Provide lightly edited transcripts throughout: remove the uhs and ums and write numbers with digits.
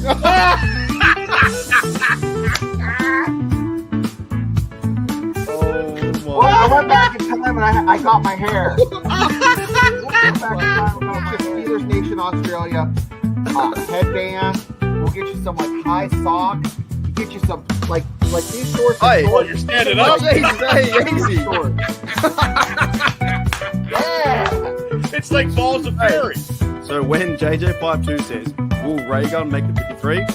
Well, I went back in time and I got my hair. Steelers Nation Australia headband. We'll get you some like high socks. We'll get you some like these shorts. Hey, shorts. you're standing up. Easy. Yeah. It's like balls of fairy. So when JJ52 says, will Ray Gun make the 53?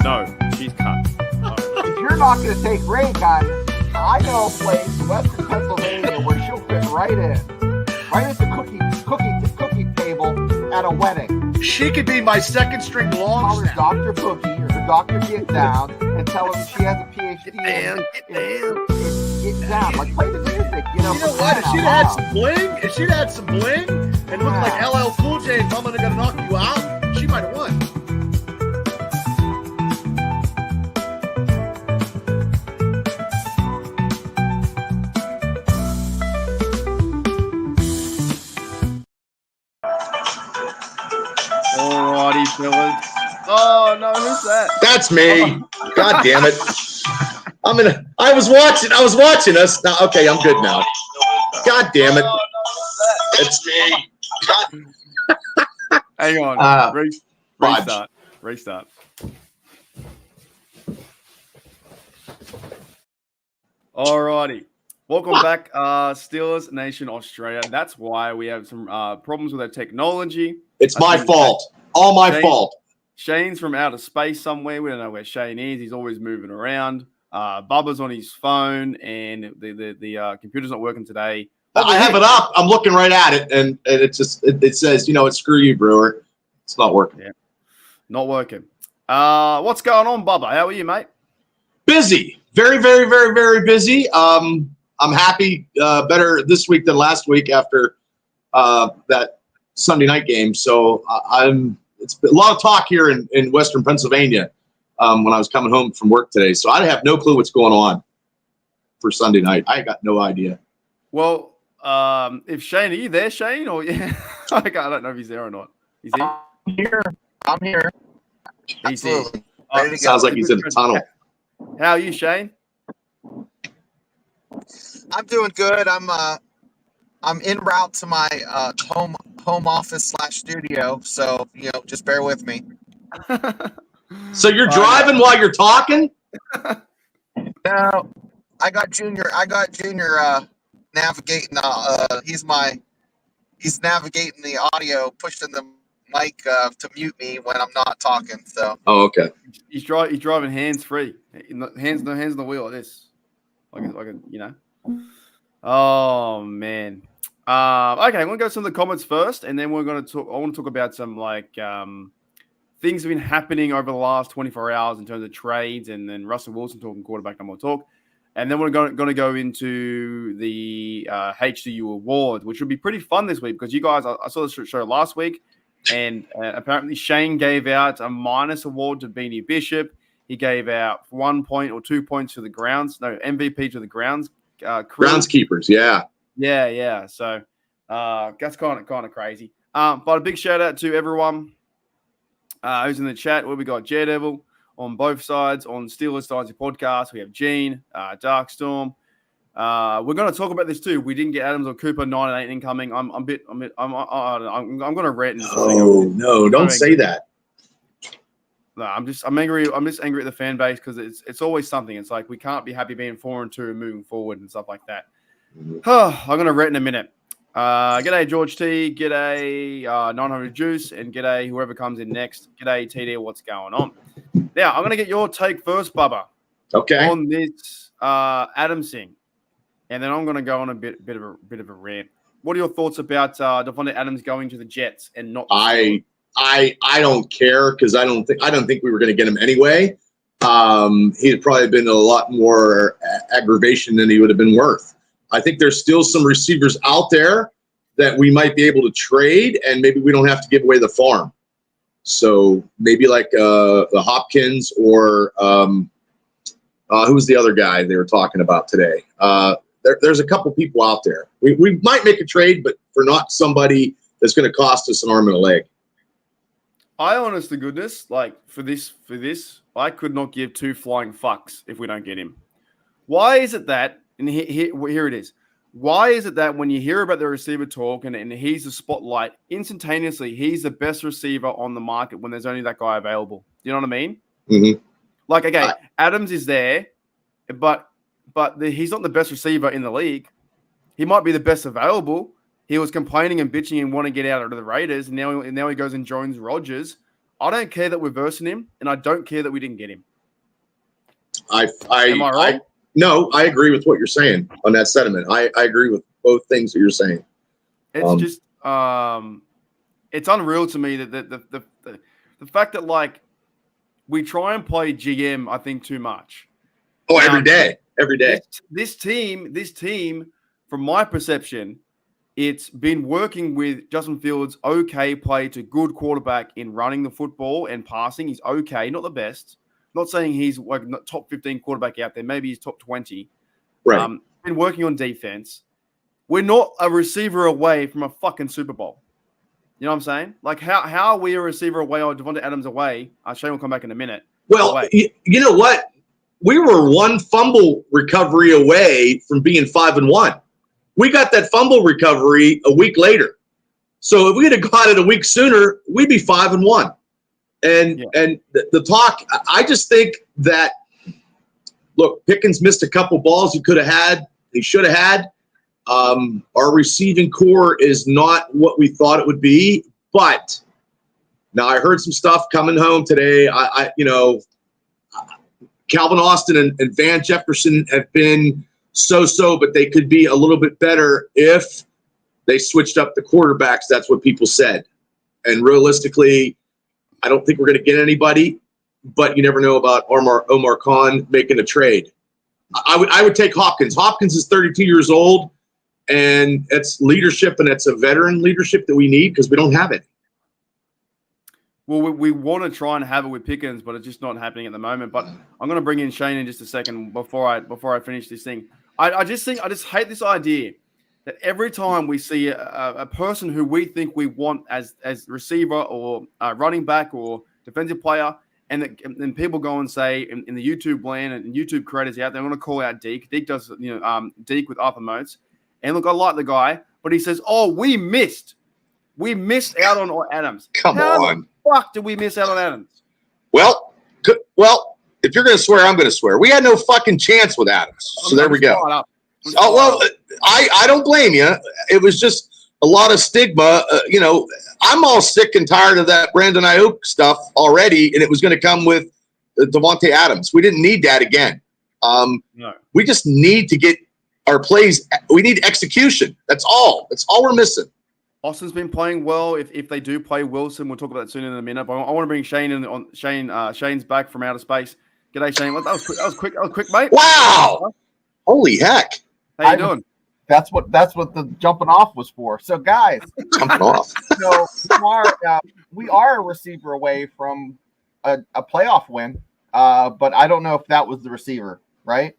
No, she's cut. If you're not going to take Ray Gun, I know a place in Western Pennsylvania where she'll fit right in. Right at the cookie table at a wedding. She could be my second string long Call her snap. Dr. Boogie or the Dr. Get Down and tell her she has a PhD in Get Down. Like, play the music, You know what? If she'd had some bling, and looked like LL Cool J and Mama Gonna Knock You Out, she might have won. Alrighty, fellas. Oh no, who's that? That's me. God damn it. I was watching us. Now, okay, I'm good now. God damn it. It's me. Hang on. Restart. Alrighty. Welcome back, Steelers Nation Australia. That's why we have some problems with our technology. It's my fault. All my fault. Shane's from outer space somewhere. We don't know where Shane is. He's always moving around. Bubba's on his phone, and the computer's not working today. I have it up. I'm looking right at it, and it just it says, it's screw you, Brewer. It's not working. Yeah, not working. What's going on, Bubba? How are you, mate? Busy. Very, very, very, very busy. I'm happy better this week than last week after that Sunday night game. So it's been a lot of talk here in Western Pennsylvania when I was coming home from work today. So I have no clue what's going on for Sunday night. I got no idea. Well, if Shane, are you there, Shane? Or yeah, I don't know if he's there or not. Is he? I'm here. He's here. Sounds like he's in a tunnel. How are you, Shane? I'm doing good. I'm en route to my home office / studio, so just bear with me. So you're driving while you're talking? No, I got Junior navigating. He's navigating the audio, pushing the mic to mute me when I'm not talking. So. Oh, okay. He's driving hands free. Hands on the wheel like this. Oh man. Okay, I'm gonna go to some of the comments first, and then we're gonna talk. I want to talk about some things have been happening over the last 24 hours in terms of trades, and then Russell Wilson talking quarterback number talk, and then we're going to go into the HDU Award, which will be pretty fun this week because you guys. I saw this show last week, and apparently Shane gave out a minus award to Beanie Bishop. He gave out 1 point or 2 points to the MVP to the grounds. Groundskeepers, yeah. So that's kind of crazy. But a big shout out to everyone who's in the chat. Where we got Daredevil on both sides on Steelers Dynasty podcast. We have Gene, Darkstorm. We're going to talk about this too. We didn't get Adams or Cooper 9 and 8 incoming. I'm going to rant. No, don't say that. No, I'm angry. I'm just angry at the fan base because it's always something. It's like we can't be happy being 4-2 and moving forward and stuff like that. I'm going to rant in a minute. G'day George T. G'day 900 Juice, and g'day whoever comes in next. G'day TD. What's going on? Now I'm going to get your take first, Bubba. Okay. On this Adams thing, and then I'm going to go on a bit of a rant. What are your thoughts about Devontae Adams going to the Jets and not? I don't care because I don't think we were going to get him anyway. He'd probably been a lot more aggravation than he would have been worth. I think there's still some receivers out there that we might be able to trade, and maybe we don't have to give away the farm. So maybe like the Hopkins or who was the other guy they were talking about today? There's a couple people out there. We might make a trade, but for not somebody that's going to cost us an arm and a leg. I honest to goodness, like for this, I could not give two flying fucks if we don't get him. Why is it that? And here it is. Why is it that when you hear about the receiver talk and he's the spotlight, instantaneously he's the best receiver on the market when there's only that guy available? Do you know what I mean? Mm-hmm. Like, okay, Adams is there, but he's not the best receiver in the league. He might be the best available. He was complaining and bitching and want to get out of the Raiders, and now he goes and joins Rodgers. I don't care that we're versing him, and I don't care that we didn't get him. Am I right? No, I agree with what you're saying on that sentiment. I agree with both things that you're saying. It's just it's unreal to me that the fact that like we try and play GM, I think, too much. Oh, every day. This team, from my perception, it's been working with Justin Fields' okay play to good quarterback in running the football and passing. He's okay, not the best. Not saying he's like top 15 quarterback out there. Maybe he's top 20. Right. Been working on defense. We're not a receiver away from a fucking Super Bowl. You know what I'm saying? Like, how are we a receiver away or Devontae Adams away? Shane will come back in a minute. Well, you know what? We were one fumble recovery away from being 5-1. We got that fumble recovery a week later. So if we had got it a week sooner, we'd be 5-1. And the talk, I just think that, look, Pickens missed a couple balls he could have had, he should have had. Our receiving core is not what we thought it would be, but now I heard some stuff coming home today. Calvin Austin and Van Jefferson have been so-so, but they could be a little bit better if they switched up the quarterbacks. That's what people said. And realistically, I don't think we're going to get anybody, but you never know about Omar Khan making a trade. I would take Hopkins. Hopkins is 32 years old, and it's leadership, and it's a veteran leadership that we need because we don't have it. Well, we want to try and have it with Pickens, but it's just not happening at the moment. But I'm going to bring in Shane in just a second before I finish this thing. I just hate this idea that every time we see a person who we think we want as receiver or running back or defensive player, and people go and say in the YouTube land and YouTube creators out there, I'm going to call out Deke. Deke does Deke with Arthur Motes, and look, I like the guy, but he says, "Oh, we missed out on Adams." Come on. Fuck, did we miss out on Adams? Well, if you're going to swear, I'm going to swear. We had no fucking chance with Adams. So there we go. Oh, well, I don't blame you. It was just a lot of stigma. I'm all sick and tired of that Brandon Ayuk stuff already, and it was going to come with Devontae Adams. We didn't need that again. No. We just need to get our plays. We need execution. That's all. That's all we're missing. Austin's been playing well. If they do play Wilson, we'll talk about that soon in a minute. But I want to bring Shane in. Shane's back from outer space. G'day, Shane. That was quick, mate. Wow! Holy heck! How you doing? That's what the jumping off was for. So, guys, jumping off. So we are a receiver away from a playoff win, but I don't know if that was the receiver, right?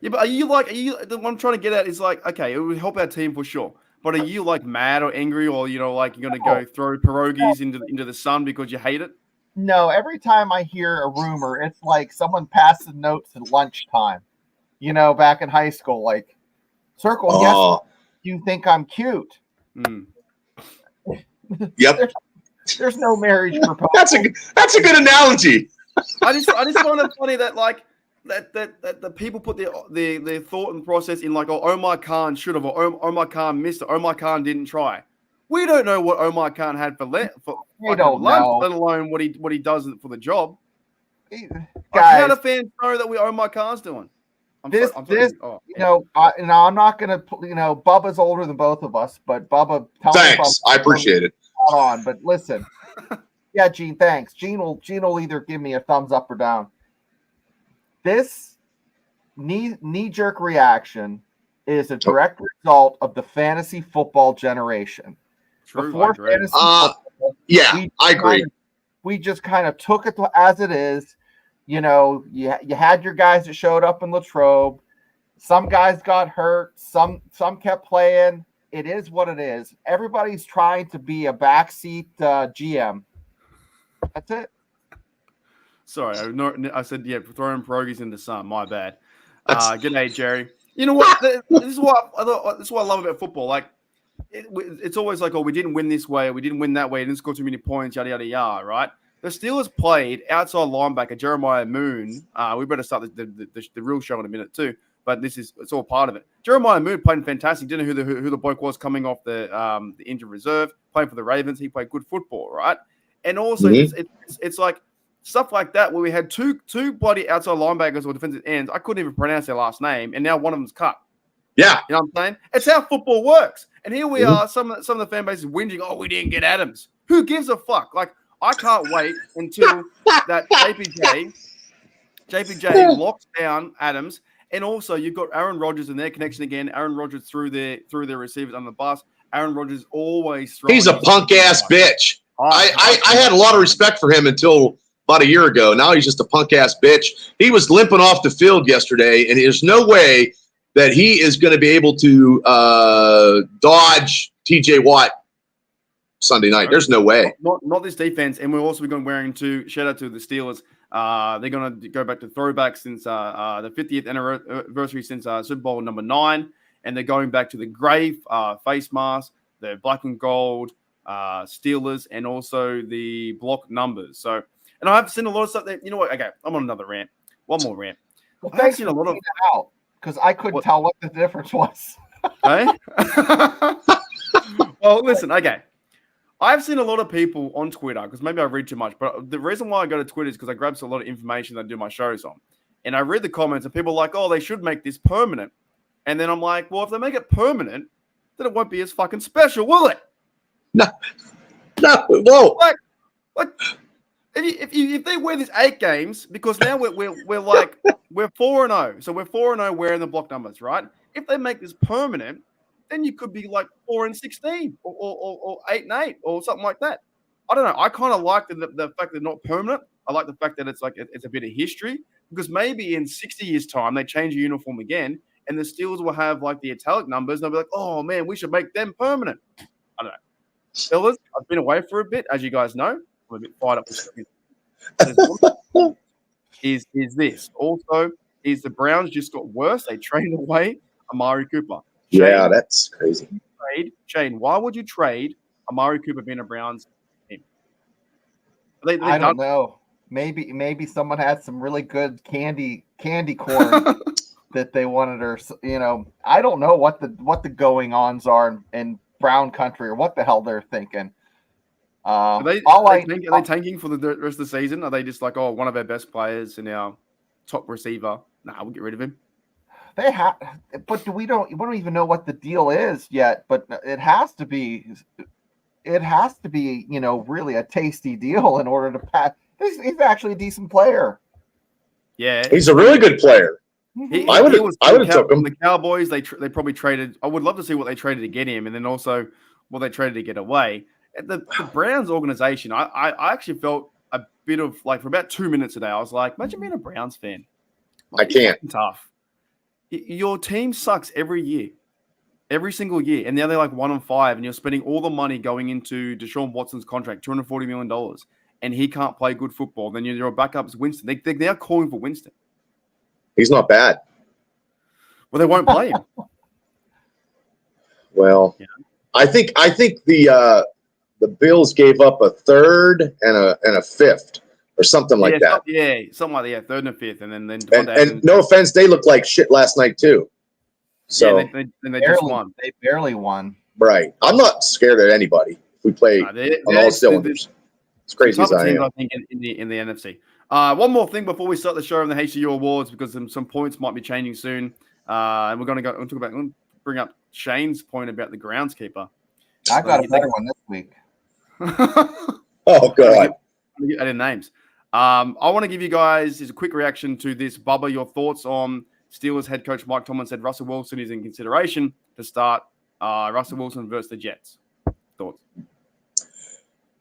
Yeah, but are you what I'm trying to get at is like, okay, it would help our team for sure. But are you like mad or angry, or like you're going to go throw pierogies into the sun because you hate it? No. Every time I hear a rumor, it's like someone passing notes at lunchtime. Back in high school, like circle. Yes, you think I'm cute? Mm. Yep. There's no marriage proposal. That's a good analogy. I just find it funny that like that the people put their thought and process in like, oh, Omar Khan should have, or Omar Khan missed it, Omar Khan didn't try. We don't know what Omar Khan had for lunch, let alone what he does for the job. Guys, how do fans know that Omar Khan's doing? I'm not gonna, Bubba's older than both of us, but Bubba. Thanks, I appreciate it. But listen, yeah, Gene, thanks. Gene will either give me a thumbs up or down. This knee-jerk reaction is a direct result of the fantasy football generation. True, Before fantasy football, I agree. We just kind of took it as it is. You had your guys that showed up in Latrobe. Some guys got hurt. Some kept playing. It is what it is. Everybody's trying to be a backseat GM. That's it. Sorry, I said throwing pierogies in the sun. My bad. Good day, Jerry. You know what? This is what I love about football. Like, it's always like, oh, we didn't win this way, we didn't win that way, didn't score too many points, yada yada yada. Right? The Steelers played outside linebacker Jeremiah Moon. We better start the real show in a minute too. But it's all part of it. Jeremiah Moon played fantastic. Didn't know who the bloke was coming off the injured reserve, playing for the Ravens. He played good football, right? And also it's like stuff like that where we had two bloody outside linebackers or defensive ends. I couldn't even pronounce their last name, and now one of them's cut. Yeah, you know what I'm saying? It's how football works. And here we are. Some of the fan base is whinging. Oh, we didn't get Adams. Who gives a fuck? Like, I can't wait until that JPJ locks down Adams. And also, you've got Aaron Rodgers and their connection again. Aaron Rodgers threw their receivers on the bus. Aaron Rodgers always throwing. He's a punk ass bitch. I had a lot of respect for him until about a year ago. Now he's just a punk ass bitch. He was limping off the field yesterday, and there's no way that he is going to be able to dodge TJ Watt Sunday night. There's no way. Not this defense. And we're also going wearing shout out to the Steelers. They're going to go back to throwback since the 50th anniversary since Super Bowl number 9. And they're going back to the grave face mask, the black and gold Steelers, and also the block numbers. So, and I've seen a lot of stuff that, you know what? Okay, I'm on another rant. One more rant. Well, I've seen a lot of out because I couldn't tell what the difference was. Hey? Well, listen, okay. I've seen a lot of people on Twitter, because maybe I read too much, but the reason why I go to Twitter is because I grab a lot of information that I do my shows on. And I read the comments, and people are like, oh, they should make this permanent. And then I'm like, well, if they make it permanent, then it won't be as fucking special, will it? No, whoa. Like if they wear these 8 games, because now we're 4-0, so we're 4-0 wearing the block numbers, right? If they make this permanent, then you could be like 4-16 or 8-8 or something like that. I don't know. I kind of like the fact they're not permanent. I like the fact that it's like it's a bit of history, because maybe in 60 years' time they change the uniform again, and the Steelers will have like the italic numbers, and they'll be like, "Oh man, we should make them permanent." I don't know. Steelers, I've been away for a bit, as you guys know. I'm a bit fired up with is this. Also, is the Browns just got worse? They traded away Amari Cooper. Yeah, that's crazy. Shane, why would you trade Amari Cooper being a Browns team? I don't know. Maybe someone had some really good candy corn that they wanted, or I don't know what the going ons are in Brown country, or what the hell they're thinking. Are they tanking for the rest of the season? Are they just like, oh, one of our best players and our top receiver? Nah, we'll get rid of him. They have, but we don't even know what the deal is yet. But it has to be, really a tasty deal in order to pass. He's actually a decent player. Yeah, he's a really good player. I would have took him. The Cowboys, they probably traded. I would love to see what they traded to get him, and then also what they traded to get away. The Browns organization, I actually felt a bit of like, for about 2 minutes today, I was like, imagine being a Browns fan. I can't. Tough. Your team sucks every single year, and now they're like 1-5, and you're spending all the money going into Deshaun Watson's contract, $240 million, and he can't play good football. Then your backup is Winston. They're now calling for Winston. He's not bad. Well, they won't play him. Well, yeah. I think the Bills gave up a third and a fifth or something like that. Something like that. 3rd and 5th, and no offense, they looked like shit last night too. So they just won. They barely won. Right. I'm not scared at anybody. If we play on all cylinders. It's crazy as I am. I think in the NFC. One more thing before we start the show on the HCU Awards, because some points might be changing soon, and we're going to bring up Shane's point about the groundskeeper. I got a better one this week. Oh God! I didn't names. I want to give you guys a quick reaction to this. Bubba, your thoughts on Steelers head coach Mike Tomlin said Russell Wilson is in consideration to start Russell Wilson versus the Jets. Thoughts?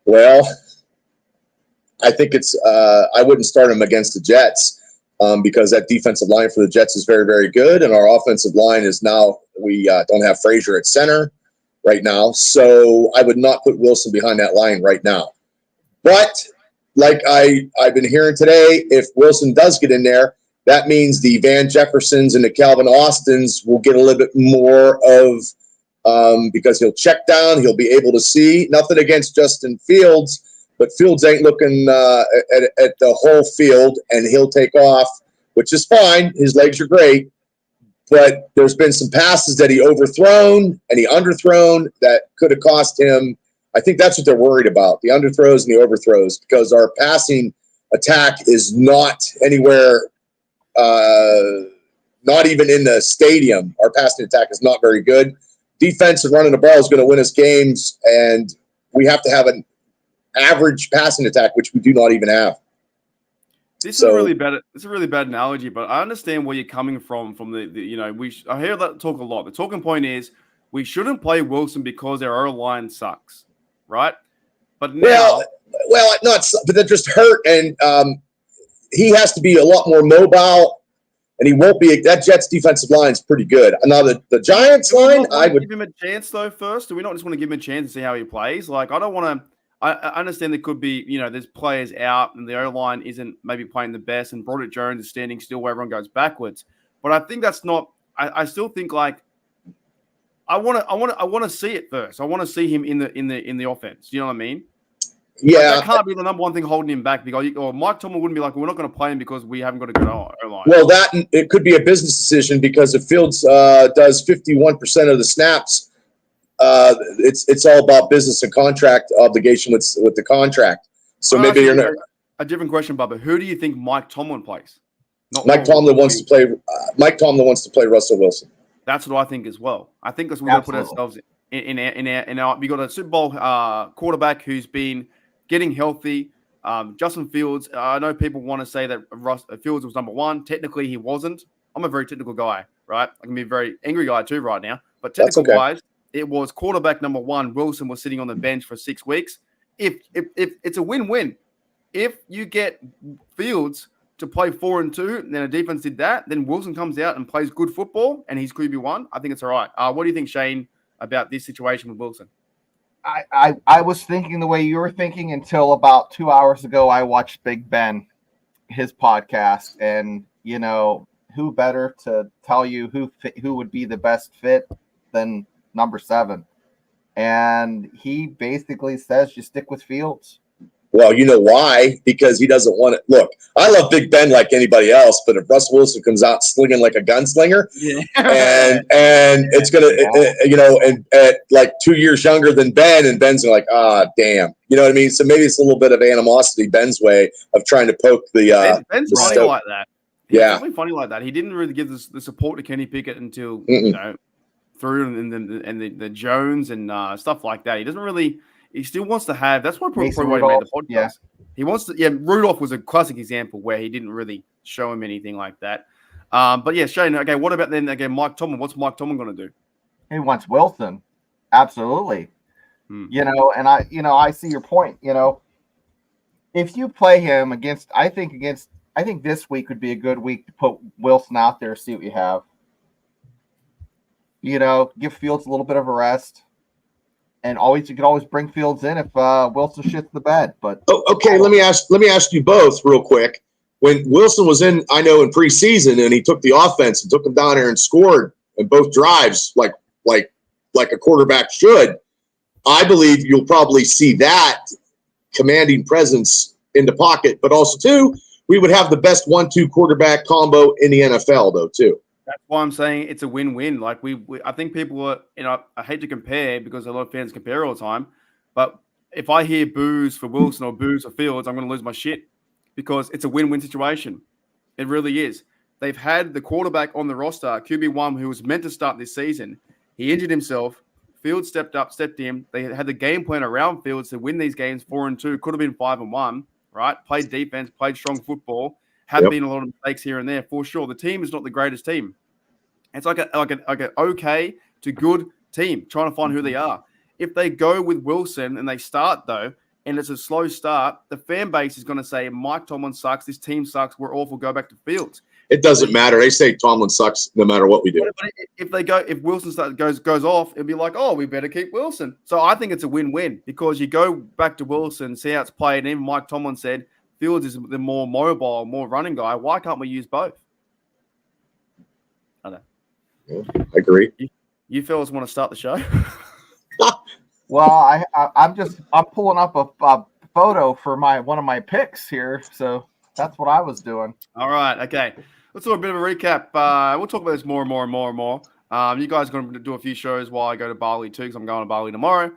Well, I think it's I wouldn't start him against the Jets because that defensive line for the Jets is very, very good, and our offensive line is now we don't have Frazier at center right now, so I would not put Wilson behind that line right now. But like I've been hearing today, if Wilson does get in there, that means the Van Jeffersons and the Calvin Austins will get a little bit more of because he'll check down, he'll be able to see. Nothing against Justin Fields, but Fields ain't looking at the whole field, and he'll take off, which is fine. His legs are great. But there's been some passes that he overthrown and he underthrown that could have cost him. I think that's what they're worried about, the underthrows and the overthrows, because our passing attack is not anywhere, not even in the stadium. Our passing attack is not very good. Defense and running the ball is going to win us games, and we have to have an average passing attack, which we do not even have. This is a really bad. It's a really bad analogy, but I understand where you're coming from. From I hear that talk a lot. The talking point is we shouldn't play Wilson because our O-line sucks, right? But now, but that just hurt, and he has to be a lot more mobile, and he won't be. That Jets defensive line is pretty good. Now the Giants line, I would give him a chance though. First, do we not just want to give him a chance and see how he plays? Like I don't want to. I understand there could be, there's players out and the O-line isn't maybe playing the best and Broderick Jones is standing still where everyone goes backwards. But I think that's not – I still think like I want to see it first. I want to see him in the offense. You know what I mean? Yeah. Like, that can't be the number one thing holding him back because Mike Tomlin wouldn't be like, we're not going to play him because we haven't got a good O-line. Well, it could be a business decision because if Fields does 51% of the snaps – it's all about business and contract obligation with the contract. So maybe you're not. A different question, Bubba. Who do you think Mike Tomlin plays? Mike Tomlin wants to play. Mike Tomlin wants to play Russell Wilson. That's what I think as well. I think that's what we've got to put ourselves in our. We got a Super Bowl quarterback who's been getting healthy. Justin Fields. I know people want to say that Fields was number one. Technically, he wasn't. I'm a very technical guy, right? I can be a very angry guy too right now. But technical wise. It was quarterback number one. Wilson was sitting on the bench for 6 weeks. If it's a win-win, if you get Fields to play 4-2, and then a defense did that, then Wilson comes out and plays good football, and he's QB1. I think it's all right. What do you think, Shane, about this situation with Wilson? I was thinking the way you were thinking until about 2 hours ago. I watched Big Ben, his podcast, and who better to tell you who would be the best fit than number 7, and he basically says you stick with Fields. Well, you know why? Because he doesn't want it. Look, I love Big Ben like anybody else, but if Russell Wilson comes out slinging like a gunslinger, and it's gonna, and at like 2 years younger than Ben, and Ben's like, damn, you know what I mean? So maybe it's a little bit of animosity Ben's way of trying to poke the. Ben's funny like that. He's definitely funny like that. He didn't really give the support to Kenny Pickett until through and the Jones and stuff like that. He doesn't really. He still wants to have. That's why probably why he made the podcast. Yeah. He wants to. Yeah, Rudolph was a classic example where he didn't really show him anything like that. But yeah, Shane. Okay, what about then again? Mike Tomlin. What's Mike Tomlin going to do? He wants Wilson. Absolutely. And I see your point. If you play him against, I think this week would be a good week to put Wilson out there, see what you have. Give Fields a little bit of a rest, and you can always bring Fields in if Wilson shits the bed. But okay, let me ask you both real quick. When Wilson was in preseason and he took the offense and took them down there and scored in both drives, like a quarterback should, I believe you'll probably see that commanding presence in the pocket. But also too, we would have the best 1-2 quarterback combo in the NFL though too. That's why I'm saying it's a win-win. Like I think people are, I hate to compare because a lot of fans compare all the time. But if I hear boos for Wilson or boos for Fields, I'm going to lose my shit because it's a win-win situation. It really is. They've had the quarterback on the roster, QB1, who was meant to start this season. He injured himself. Fields stepped in. They had the game plan around Fields to win these games 4-2. Could have been 5-1, right? Played defense, played strong football. Have been a lot of mistakes here and there for sure. The team is not the greatest team. It's like an okay to good team trying to find who they are. If they go with Wilson and they start though, and it's a slow start, the fan base is going to say Mike Tomlin sucks. This team sucks. We're awful. Go back to Fields. It doesn't matter. They say Tomlin sucks no matter what we do. But if Wilson goes off, it'd be like, oh, we better keep Wilson. So I think it's a win-win because you go back to Wilson, see how it's played. And even Mike Tomlin said Fields is the more mobile, more running guy. Why can't we use both? I don't know. Yeah, I agree. You fellas want to start the show? Well, I'm pulling up a photo for one of my picks here, so that's what I was doing. All right, okay. Let's do a bit of a recap. We'll talk about this more and more and more and more. You guys are going to do a few shows while I go to Bali too, because I'm going to Bali tomorrow.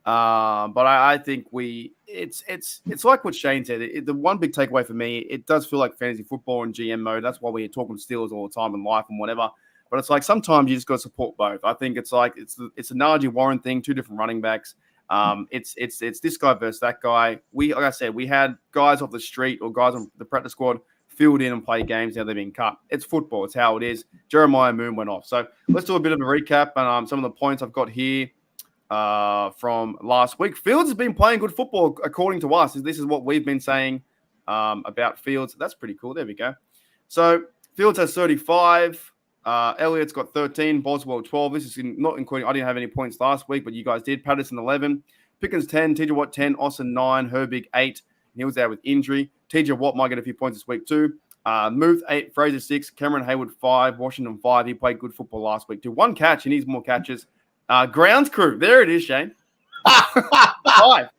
But I think it's like what Shane said. The one big takeaway for me, it does feel like fantasy football and GM mode. That's why we're talking Steelers all the time in life and whatever. But it's like sometimes you just got to support both. I think it's like it's a Najee Warren thing, two different running backs. It's this guy versus that guy. Like I said, we had guys off the street or guys on the practice squad filled in and play games. Now they've been cut. It's football. It's how it is. Jeremiah Moon went off. So let's do a bit of a recap and some of the points I've got here from last week. Fields has been playing good football according to us. This is what we've been saying about Fields. That's pretty cool. There we go. So Fields has 35. Elliott's got 13, Boswell 12. This is not including, I didn't have any points last week, but you guys did. Patterson 11, Pickens 10, TJ Watt 10, Austin 9, Herbig 8. He was out with injury. TJ Watt might get a few points this week too. Muth 8, Fraser 6, Cameron Hayward 5, Washington 5. He played good football last week too. 1 catch. He needs more catches. Grounds crew. There it is, Shane. 5.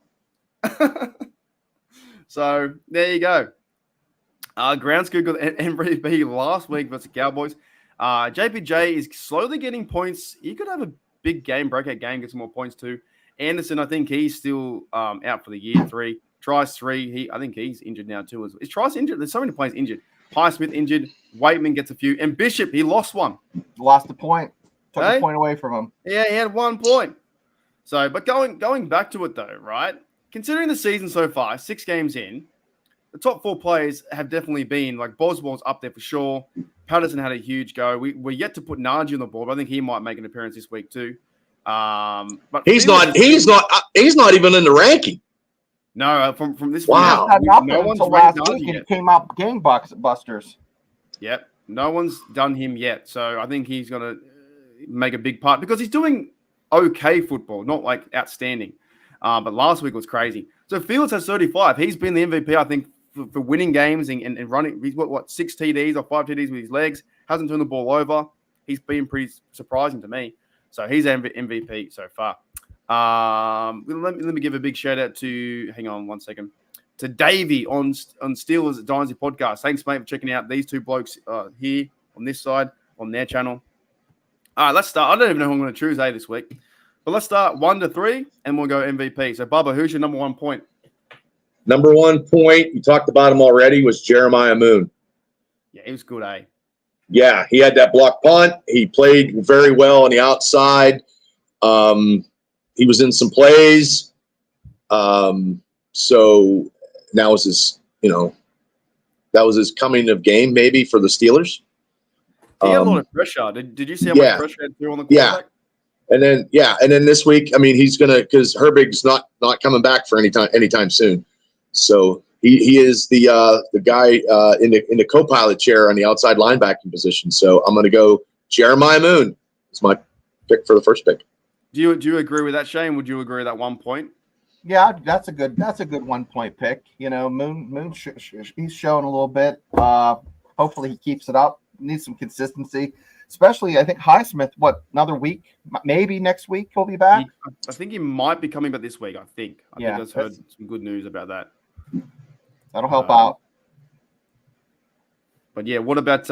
So there you go. Grounds crew got MVP last week versus the Cowboys. JPJ is slowly getting points. He could have a big game, breakout game, get some more points too. Anderson, I think he's still out for the year 3. Trice 3. I think he's injured now too. Is Trice injured? There's so many players injured. Highsmith injured. Waitman gets a few. And Bishop, he lost one. Lost a point. Took a point away from him. Yeah, he had 1 point. So, but going back to it though, right? Considering the season so far, 6 games in, the top 4 players have definitely been like Boswell's up there for sure. Patterson had a huge go. We're yet to put Najee on the board, but I think he might make an appearance this week too. But he's not even in the ranking. No, from this. Wow. No one's last week. It came out game busters. Yep, no one's done him yet. So I think he's going to make a big part because he's doing okay football, not like outstanding. But last week was crazy. So Fields has 35. He's been the MVP, I think, for winning games and running. He's got 6 TDs or 5 TDs with his legs. Hasn't turned the ball over. He's been pretty surprising to me. So he's MVP so far. Let me give a big shout out to. Hang on 1 second. To Davey on Steelers Dynasty podcast. Thanks, mate, for checking out these 2 blokes here on this side on their channel. All right, let's start. I don't even know who I'm going to choose this week. But let's start 1 to 3, and we'll go MVP. So, Bubba, who's your number 1 point? Number 1 point, you talked about him already, was Jeremiah Moon. Yeah, he was good, eh? Yeah, he had that block punt. He played very well on the outside. He was in some plays. So that was his coming of game maybe for the Steelers. He had a lot of pressure. Did you see how much pressure he had to on the quarterback? And then this week, I mean, he's gonna because Herbig's not coming back for anytime soon. So he is the guy in the co-pilot chair on the outside linebacking position. So I'm gonna go Jeremiah Moon. It's my pick for the first pick. Do you agree with that, Shane? Would you agree with that 1 point? Yeah, that's a good 1 point pick. You know, Moon he's showing a little bit. Hopefully he keeps it up. Needs some consistency. Especially, I think Highsmith, another week? Maybe next week he'll be back? I think he might be coming back this week, I think. I think I've heard some good news about that. That'll help out. But yeah, what about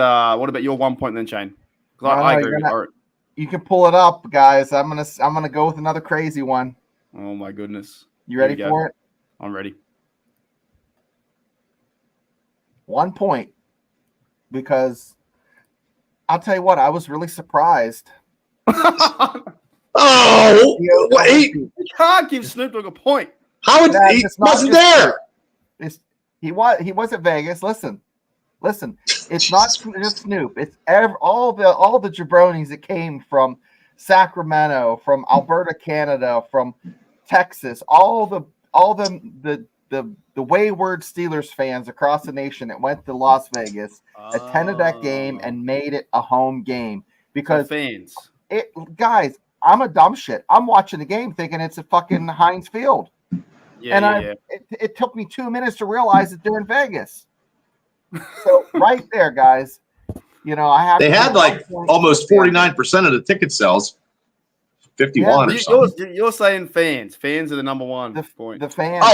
your 1 point then, Shane? Because I agree with you can pull it up, guys. I'm gonna go with another crazy one. Oh my goodness. You ready for it? I'm ready. 1 point. Because I'll tell you what, I was really surprised. Oh, wait! You can't give Snoop Dogg a point. How he wasn't there? He was at Vegas. Listen. It's not just Snoop. It's all the jabronis that came from Sacramento, from Alberta, Canada, from Texas. All the the wayward Steelers fans across the nation that went to Las Vegas attended that game and made it a home game because fans. Guys, I'm a dumb shit. I'm watching the game thinking it's a fucking Heinz Field. It took me 2 minutes to realize that they're in Vegas. So right there, guys, I have. They had like almost 49% of the ticket sales. 51 or something. You're saying fans. Fans are the number one point. The fans.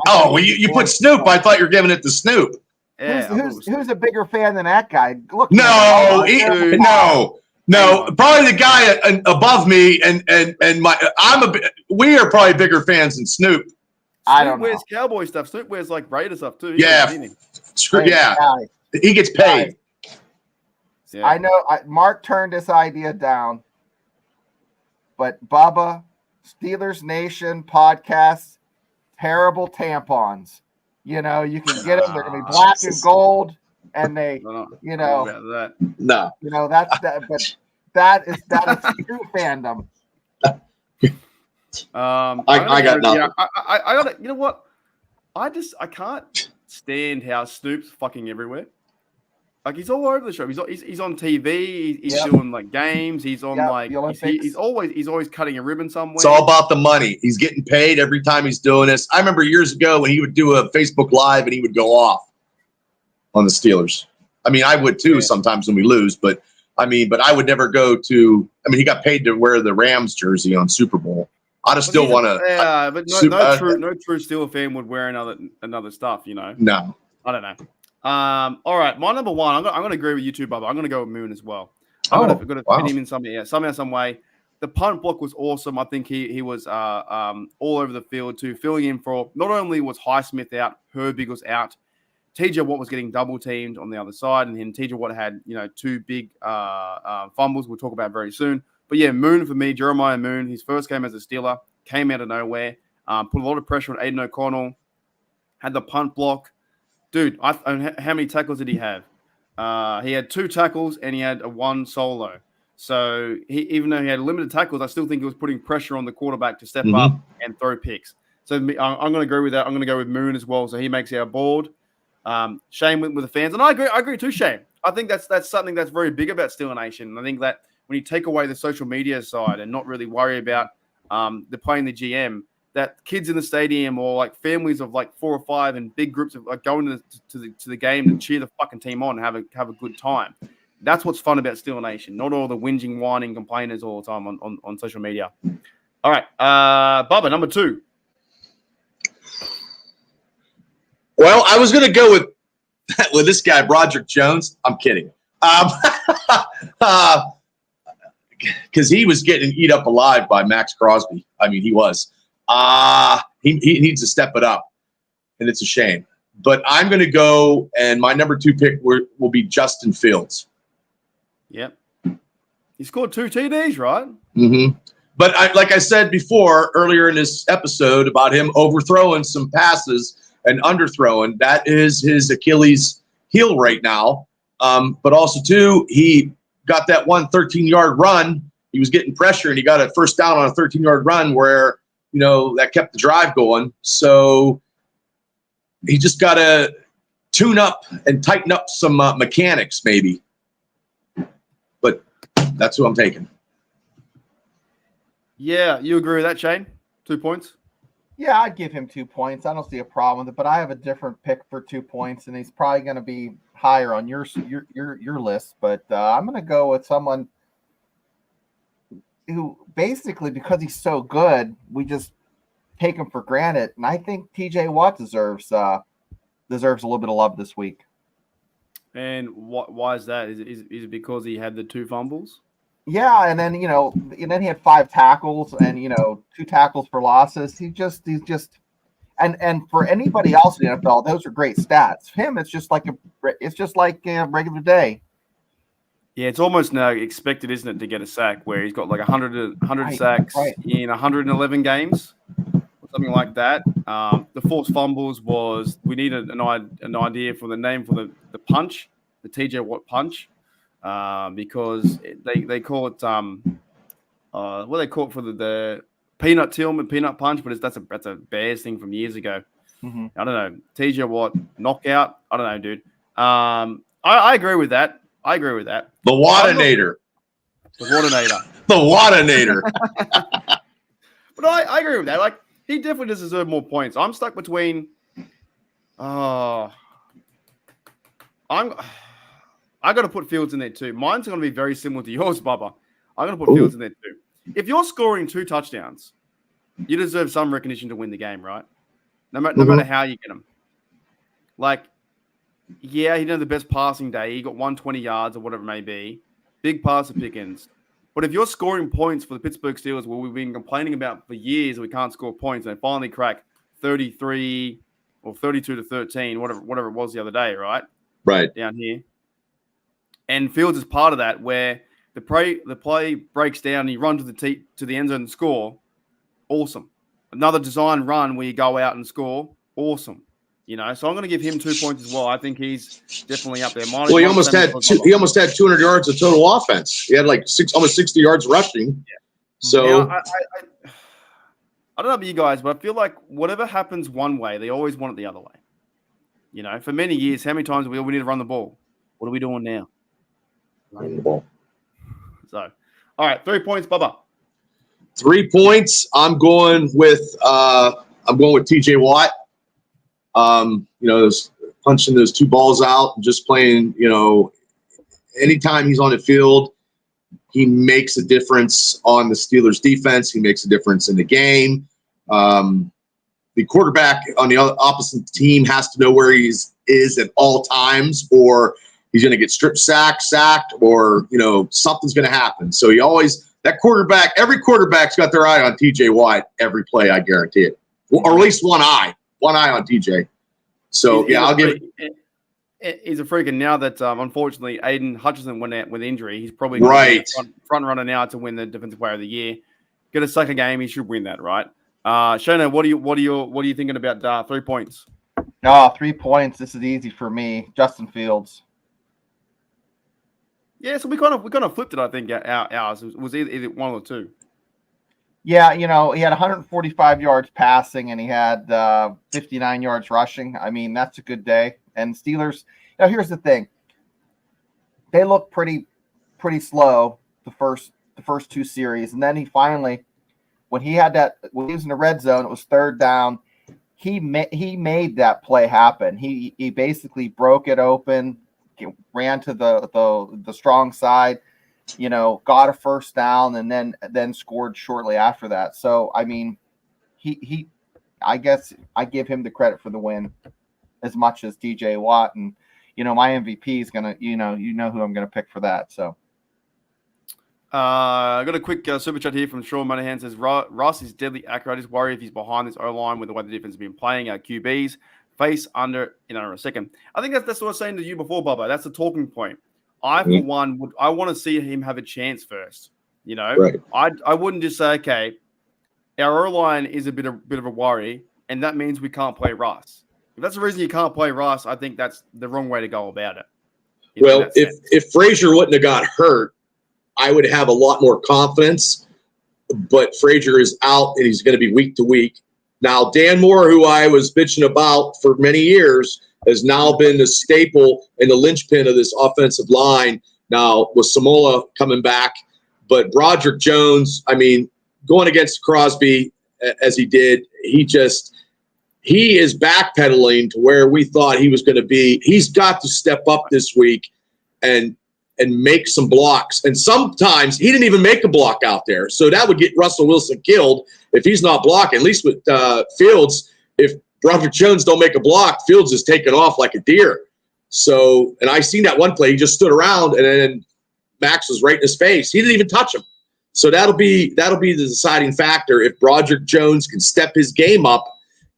Well, you put Snoop. I thought you were giving it to Snoop. Yeah, who's a bigger fan than that guy? Look. No. Probably the guy above me and we are probably bigger fans than Snoop. Snoop wears cowboy stuff. Snoop wears like Raider stuff too. Yeah. He gets paid. Yeah. I know. Mark turned this idea down. But Bubba, Steelers Nation podcast, terrible tampons. You can get them. They're gonna be black and gold, and they, No. That's that. But that is true fandom. I got nothing. I got it. You know what? I can't stand how Snoop's fucking everywhere. Like he's all over the show. He's on TV. He's doing like games. He's on he's always cutting a ribbon somewhere. It's all about the money. He's getting paid every time he's doing this. I remember years ago when he would do a Facebook Live and he would go off on the Steelers. I mean, I would too sometimes when we lose, but I would never go to. I mean, he got paid to wear the Rams jersey on Super Bowl. I'd still want to. Yeah, but no true Steelers fan would wear another stuff. No, I don't know. All right, my number one. I'm going to agree with you too, Bubba. I'm going to go with Moon as well. I'm going to fit him in somehow, some way. The punt block was awesome. I think he was all over the field too, filling in for not only was Highsmith out, Herbig was out, TJ Watt was getting double teamed on the other side, and then TJ Watt had two big fumbles. We'll talk about very soon. But yeah, Moon for me, Jeremiah Moon. His first game as a Steeler came out of nowhere, put a lot of pressure on Aiden O'Connell, had the punt block. Dude, how many tackles did he have? He had 2 tackles and he had a 1 solo. So even though he had limited tackles, I still think he was putting pressure on the quarterback to step up and throw picks. So I'm going to agree with that. I'm going to go with Moon as well. So he makes our board. Shane went with the fans, and I agree too, Shane. I think that's something that's very big about Steeler Nation. I think that when you take away the social media side and not really worry about the playing the GM, that kids in the stadium or like families of like 4 or 5 and big groups of like going to the game to cheer the fucking team on and have a good time. That's what's fun about Steeler Nation. Not all the whinging, whining, complainers all the time on social media. All right, Bubba, number 2. Well, I was going to go with this guy, Broderick Jones. I'm kidding. Because he was getting eat up alive by Max Crosby. I mean, he was. He needs to step it up, and it's a shame. But I'm going to go, and my number 2 pick will be Justin Fields. Yep. He scored 2 TDs, right? Mm-hmm. But like I said before, earlier in this episode, about him overthrowing some passes and underthrowing, that is his Achilles heel right now. But also, too, he got that 13-yard run. He was getting pressure, and he got a first down on a 13-yard run where, that kept the drive going. So he just got to tune up and tighten up some mechanics, maybe. But that's who I'm taking. Yeah, you agree with that, Shane? 2 points? Yeah, I'd give him 2 points. I don't see a problem with it, but I have a different pick for 2 points, and he's probably going to be higher on your list. But I'm going to go with someone who basically, because he's so good, we just take him for granted. And I think TJ Watt deserves a little bit of love this week. And why is that? Is it because he had the 2 fumbles? Yeah, and then he had 5 tackles and 2 tackles for losses. He's just and for anybody else in the NFL, those are great stats. For him, it's just like a regular day. Yeah, it's almost now expected, isn't it, to get a sack where he's got like 100 sacks in 111 games, or something like that. The forced fumbles was we needed an idea for the name for the punch, the TJ Watt punch, because they call it what they call it for the peanut Tillman peanut punch, but that's a Bears thing from years ago. Mm-hmm. I don't know. TJ Watt knockout. I don't know, dude. I agree with that. I agree with that. The Wattinator. The Wattinator. The Wattinator. But I agree with that. Like, he definitely does deserve more points. I'm stuck between. I got to put Fields in there too. Mine's going to be very similar to yours, Bubba. I'm going to put Fields in there too. If you're scoring 2 touchdowns, you deserve some recognition to win the game, right? No matter how you get them. Like, yeah, he did the best passing day. He got 120 yards or whatever it may be. Big pass of Pickens. But if you're scoring points for the Pittsburgh Steelers, where we've been complaining about for years we can't score points, and they finally crack 33 or 32-13, whatever it was the other day, right? Right. Down here. And Fields is part of that, where the play breaks down and you run to the end zone and score. Awesome. Another design run where you go out and score. Awesome. You know, so I'm going to give him 2 points as well. I think he's definitely up there. Well, he almost had 200 yards of total offense. He had like almost 60 yards rushing. Yeah. So now, I don't know about you guys, but I feel like whatever happens one way, they always want it the other way. You know, for many years, how many times we need to run the ball? What are we doing now? Running the ball. So, all right, 3 points, Bubba. 3 points. I'm going with TJ Watt. Punching those 2 balls out and just playing, anytime he's on the field, he makes a difference on the Steelers defense. He makes a difference in the game. The quarterback on the opposite team has to know where he is at all times, or he's going to get sacked, or, something's going to happen. So every quarterback's got their eye on TJ Watt every play, I guarantee it. Or at least one eye on TJ. So, I'll give it. He's a freak, and now that unfortunately Aiden Hutchinson went out with injury, he's probably right front runner now to win the Defensive Player of the Year. Get a second game, he should win that, right? Shona, what are you thinking about 3 points? 3 points. This is easy for me. Justin Fields. Yeah, so we kind of flipped it. I think ours was either one or two. Yeah, he had 145 yards passing and he had 59 yards rushing. I mean, that's a good day. And Steelers, here's the thing. They look pretty slow the first 2 series, and then he finally, when he was in the red zone, it was 3rd down. He made that play happen. He basically broke it open, ran to the strong side, got a 1st down, and then scored shortly after that. So I mean, I guess I give him the credit for the win as much as TJ Watt, and my MVP is gonna, who I'm gonna pick for that. So I got a quick super chat here from Sean Monahan. Says Russ is deadly accurate. I just worry if he's behind this O-line with the way the defense has been playing. Our QBs face under in a second. I think that's what I was saying to you before, Bubba. That's the talking point. I, for one, I want to see him have a chance first. Right. I wouldn't just say, okay, our O-line is a bit of a worry, and that means we can't play Russ. If that's the reason you can't play Russ, I think that's the wrong way to go about it. Well, if Frazier wouldn't have got hurt, I would have a lot more confidence. But Frazier is out, and he's going to be week to week. Now, Dan Moore, who I was bitching about for many years, has now been the staple and the linchpin of this offensive line. Now, with Samoa coming back, but Broderick Jones, I mean, going against Crosby as he did, he is backpedaling to where we thought he was going to be. He's got to step up this week and make some blocks. And sometimes he didn't even make a block out there. So that would get Russell Wilson killed if he's not blocking. At least with Fields, if Broderick Jones don't make a block, Fields is taking off like a deer. So, and I seen that one play. He just stood around, and then Max was right in his face. He didn't even touch him. So that'll be the deciding factor. If Broderick Jones can step his game up,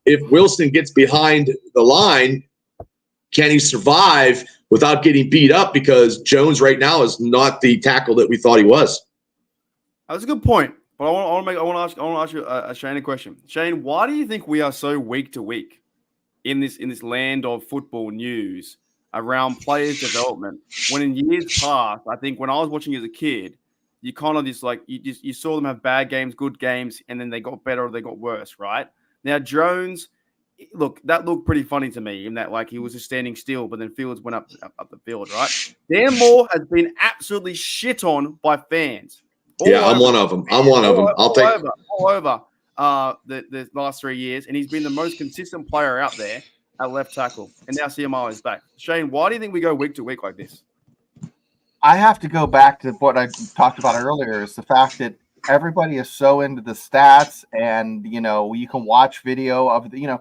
if Wilson gets behind the line, can he survive without getting beat up? Because Jones right now is not the tackle that we thought he was. That's a good point. But I want to ask you a Shane a question. Shane, why do you think we are so week to week in this land of football news around players' development? When in years past, I think when I was watching as a kid, you kind of you saw them have bad games, good games, and then they got better or they got worse, right? Now Jones look, that looked pretty funny to me in that like he was just standing still, but then Fields went up the field, right? Dan Moore has been absolutely shit on by fans. I'm one of them. All over the last 3 years, and he's been the most consistent player out there at left tackle. And now CMR is back. Shane, why do you think we go week to week like this? I have to go back to what I talked about earlier, is the fact that everybody is so into the stats, and you can watch video of the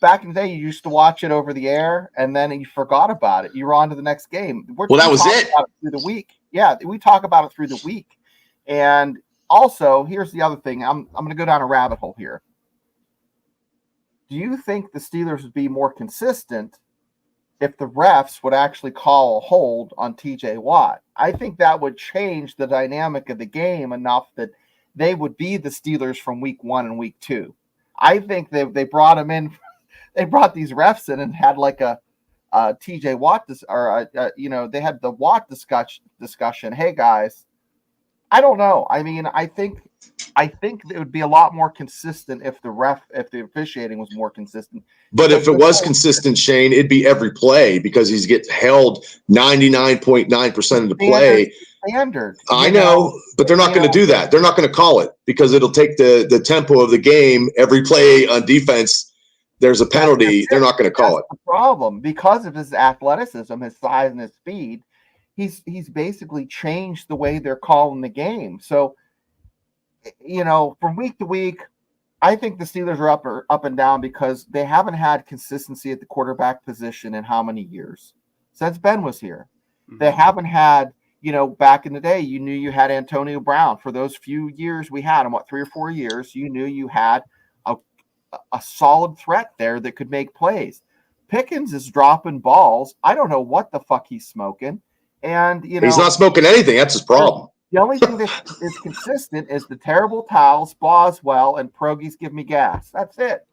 back in the day you used to watch it over the air and then you forgot about it. You were on to the next game. That was it. Through the week. Yeah, we talk about it through the week. And also, here's the other thing. I'm going to go down a rabbit hole here. Do you think the Steelers would be more consistent if the refs would actually call a hold on TJ Watt? I think that would change the dynamic of the game enough that they would be the Steelers from week 1 and week 2. I think they brought him in. They brought these refs in and had like a TJ Watt, they had the Watt discussion. Hey guys, I don't know. I mean, I think it would be a lot more consistent if the officiating was more consistent. But if it was consistent, Shane, it'd be every play because he's get held 99.9% of the play. Standard. I know, but they're not going to do that. They're not going to call it because it'll take the tempo of the game. Every play on defense, there's a penalty. They're not going to call it. The problem, because of his athleticism, his size, and his speed, he's basically changed the way they're calling the game. So, from week to week, I think the Steelers are up and down because they haven't had consistency at the quarterback position in how many years? Since Ben was here. Mm-hmm. They haven't had, back in the day, you knew you had Antonio Brown. For those few years we had him, 3 or 4 years, you knew you had a solid threat there that could make plays. Pickens is dropping balls. I don't know what the fuck he's smoking. And, he's not smoking anything. That's his problem. The only thing that is consistent is the terrible towels, Boswell, and Pierogies give me gas. That's it.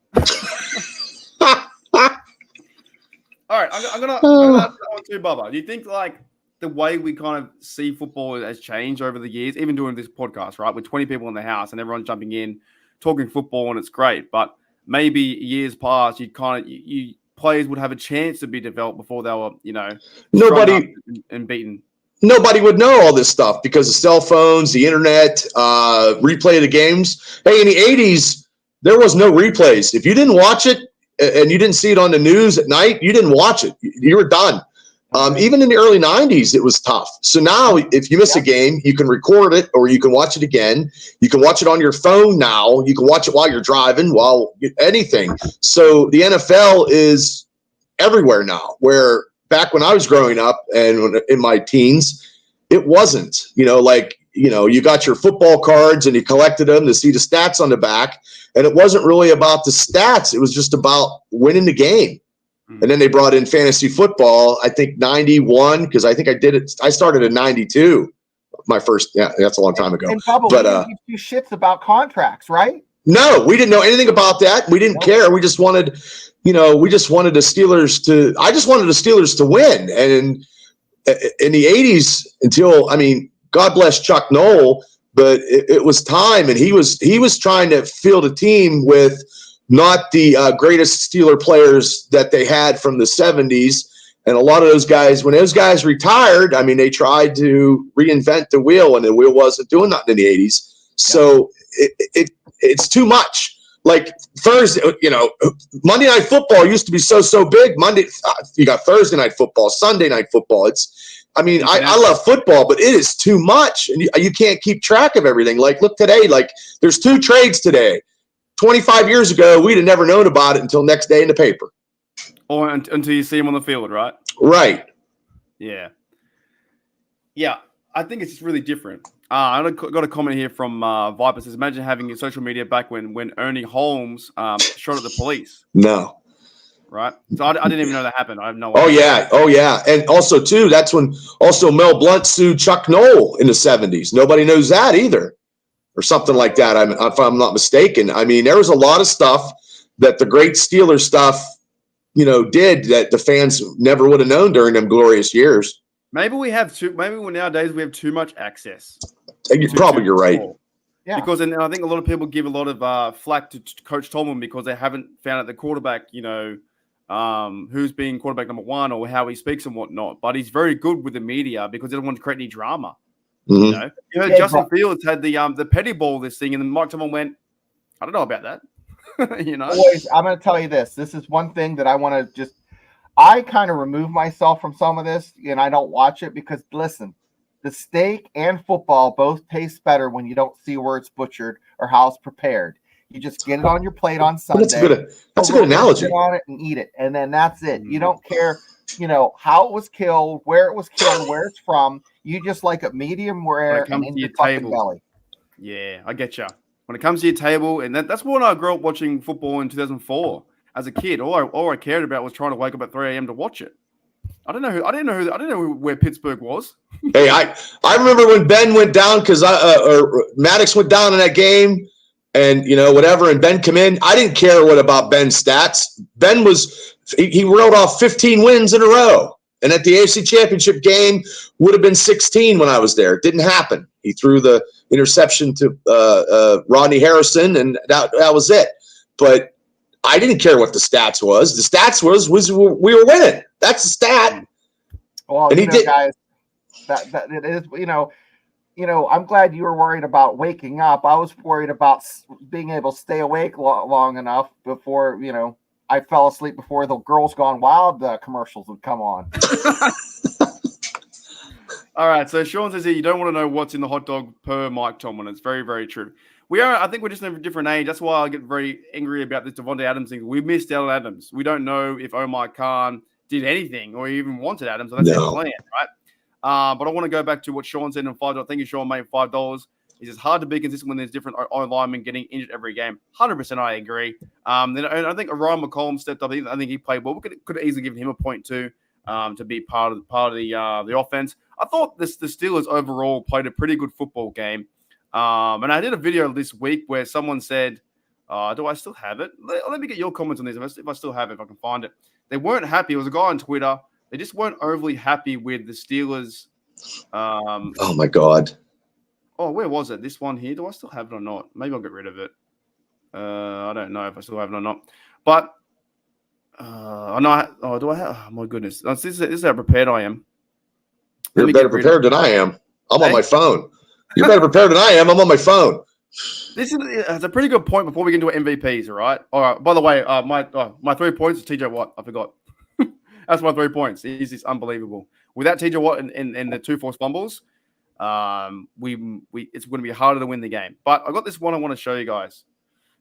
All right, I'm gonna ask that one too, Bubba. Do you think like the way we kind of see football has changed over the years, even doing this podcast, right? With 20 people in the house and everyone jumping in, talking football, and it's great. But maybe years past, you players would have a chance to be developed before they were, nobody and beaten. Nobody would know all this stuff because of cell phones, the internet, replay of the games. Hey, in the 80s, there was no replays. If you didn't watch it and you didn't see it on the news at night, you didn't watch it. You were done. Even in the early 90s, it was tough. So now if you miss a game, you can record it or you can watch it again. You can watch it on your phone now. You can watch it while you're driving, anything. So the NFL is everywhere now, where back when I was growing up and in my teens, it wasn't, you got your football cards and you collected them to see the stats on the back. And it wasn't really about the stats. It was just about winning the game. And then they brought in fantasy football, I think 91, because I think I did it. I started in 92. My first, that's a long time ago. And probably you shits about contracts, right? No, we didn't know anything about that. We didn't care. We just wanted, the Steelers to. I just wanted the Steelers to win. And in the 80s, God bless Chuck Noll, but it was time, and he was trying to field a team with not the greatest Steeler players that they had from the 70s. And a lot of those guys, when those guys retired, they tried to reinvent the wheel, and the wheel wasn't doing nothing in the 80s. So it's too much. Like Thursday, Monday Night Football used to be so big. Monday, you got Thursday Night Football, Sunday Night Football. I love football, but it is too much, and you can't keep track of everything. Like, look today, there's 2 trades today. 25 years ago, we'd have never known about it until next day in the paper. Or until you see him on the field, right? Right. Yeah. Yeah, I think it's just really different. I got a comment here from Viper. Says, imagine having your social media back when Ernie Holmes shot at the police. No. Right? So I didn't even know that happened. I have no idea. Oh, yeah. And also, too, that's when also Mel Blount sued Chuck Noll in the 70s. Nobody knows that either. Or something like that, if I'm not mistaken. There was a lot of stuff that the great Steelers stuff, did that the fans never would have known during them glorious years. Maybe nowadays we have too much access. You're right. Yeah. Because and I think a lot of people give a lot of flack to Coach Tomlin because they haven't found out the quarterback, who's being quarterback number one or how he speaks and whatnot. But he's very good with the media because he doesn't want to create any drama. Mhm. Justin Fields had the petty ball this thing, and then Mike Tomlin went, I don't know about that. Boys, I'm going to tell you this. This is one thing that I want to I kind of remove myself from some of this, and I don't watch it because, listen, the steak and football both taste better when you don't see where it's butchered or how it's prepared. You just get it on your plate on Sunday. That's a good analogy. On it and eat it, and then that's it. You don't care, how it was killed, where it was killed, where it's from. You just like it medium rare and in your fucking belly. Yeah, I get you. When it comes to your table, and that's when I grew up watching football in 2004 as a kid. All I cared about was trying to wake up at 3 a.m. to watch it. I didn't know where Pittsburgh was. Hey, I remember when Ben went down because or Maddox went down in that game, and whatever, and Ben come in. I didn't care what about Ben's stats. Ben he wrote off 15 wins in a row, and at the AFC Championship game would have been 16 when I was there. It didn't happen. He threw the interception to Rodney Harrison, and that was it. But I didn't care what the stats was. The stats was we were winning. That's the stat. Well, and guys, that it is. I'm glad you were worried about waking up. I was worried about being able to stay awake long enough before I fell asleep before the Girls Gone Wild commercials would come on. All right, so Sean says here, you don't want to know what's in the hot dog per Mike Tomlin. It's very, very true. I think we're just in a different age. That's why I get very angry about this Devontae Adams thing. We missed out on Adams. We don't know if Omar Khan did anything or even wanted Adams. So that's their plan, right? But I want to go back to what Sean said in $5. Thank you, Sean, made $5. It's hard to be consistent when there's different linemen getting injured every game. 100% I agree. Then I think Ryan McCollum stepped up. I think he played well. We could have easily given him a point too to be part of the offense. I thought the Steelers overall played a pretty good football game. And I did a video this week where someone said, do I still have it? Let me get your comments on this if I still have it, if I can find it. They weren't happy. It was a guy on Twitter. They just weren't overly happy with the Steelers. Oh, my God. Oh, where was it? This one here. Do I still have it or not? Maybe I'll get rid of it. I don't know if I still have it or not. But I know. Oh, do I have? Oh, my goodness. This is how prepared I am. You're better prepared than I am. I'm on my phone. You're better prepared than I am. I'm on my phone. It's a pretty good point before we get into MVPs, all right? All right. By the way, my 3 points is TJ Watt. I forgot. That's my 3 points. He's just unbelievable. Without TJ Watt and the 2 forced fumbles, it's going to be harder to win the game. But I got this one I want to show you guys.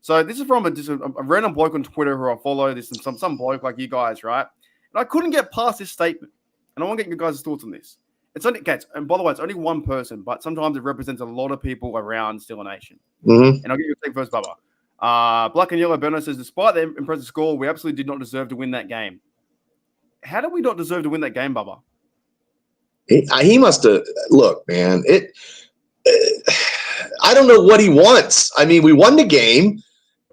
So this is from a random bloke on Twitter who I follow. This and some bloke like you guys, right? And I couldn't get past this statement. And I want to get your guys' thoughts on this. And by the way, it's only one person, but sometimes it represents a lot of people around Steeler Nation. Mm-hmm. And I'll give you a take first, Bubba. Black and Yellow Berno says, despite the impressive score, we absolutely did not deserve to win that game. How did we not deserve to win that game, Bubba? He must have. Look, man. I don't know what he wants. I mean, we won the game,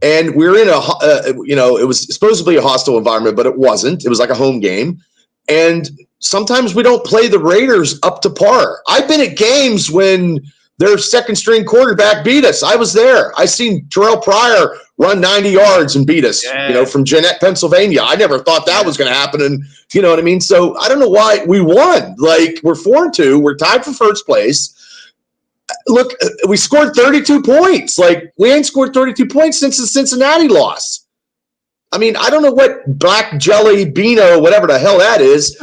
and we're in it was supposedly a hostile environment, but it wasn't. It was like a home game, and sometimes we don't play the Raiders up to par. I've been at games when their second-string quarterback beat us. I was there. I seen Terrell Pryor run 90 yards and beat us, from Jeanette, Pennsylvania. I never thought that was going to happen, and you know what I mean? So I don't know why we won. Like, we're 4-2. We're tied for first place. Look, we scored 32 points. Like, we ain't scored 32 points since the Cincinnati loss. I mean, I don't know what black jelly beano, whatever the hell that is.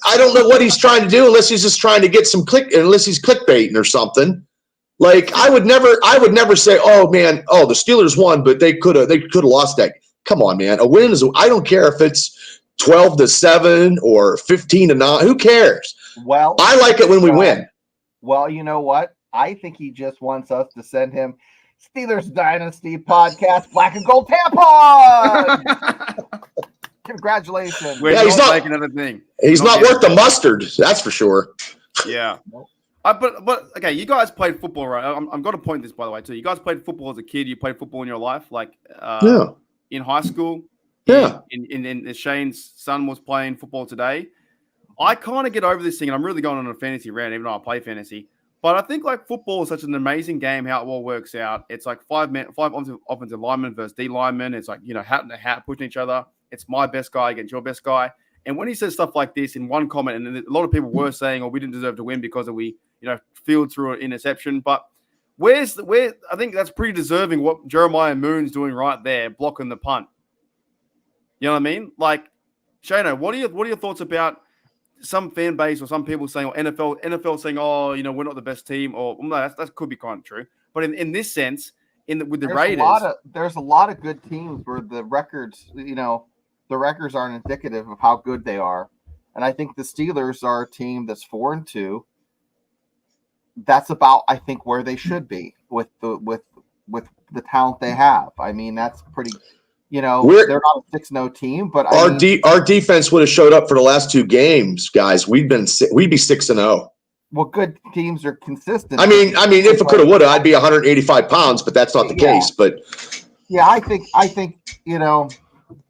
I don't know what he's trying to do unless he's just trying to get some unless he's clickbaiting or something. Like, I would never say, oh man, the Steelers won, but they could have lost that. Come on, man. A win I don't care if it's 12-7 or 15-9. Who cares? Well, I like it when we win. Well, you know what? I think he just wants us to send him Steelers Dynasty podcast Black and Gold tampon. Congratulations. He's not making another thing. He's not worth the mustard. That's for sure. Yeah. But okay, you guys played football, right? I'm going to point this, by the way, too. You guys played football as a kid. You played football in your life, like in high school. Yeah. In Shane's son was playing football today. I kind of get over this thing, and I'm really going on a fantasy rant, even though I play fantasy. But I think like football is such an amazing game, how it all works out. It's like five offensive linemen versus D linemen. It's like, hat to hat pushing each other. It's my best guy against your best guy. And when he says stuff like this in one comment, and a lot of people were saying, "Oh, we didn't deserve to win because we, field through an interception." But where I think that's pretty deserving what Jeremiah Moon's doing right there, blocking the punt. You know what I mean? Like, Shano, what are your thoughts about some fan base or some people saying, or NFL saying, "Oh, we're not the best team," or no, that could be kind of true. But in this sense, with the Raiders, there's a lot of good teams where the records, the records aren't indicative of how good they are. And I think the Steelers are a team that's 4-2. That's about, I think, where they should be with the talent they have. I mean, that's pretty, they're not a 6-0 team, but our defense would have showed up for the last 2 games, guys. We'd be 6-0. Well, good teams are consistent. I mean, if it could have, would have, I'd be 185 pounds, but that's not the case. But yeah, I think,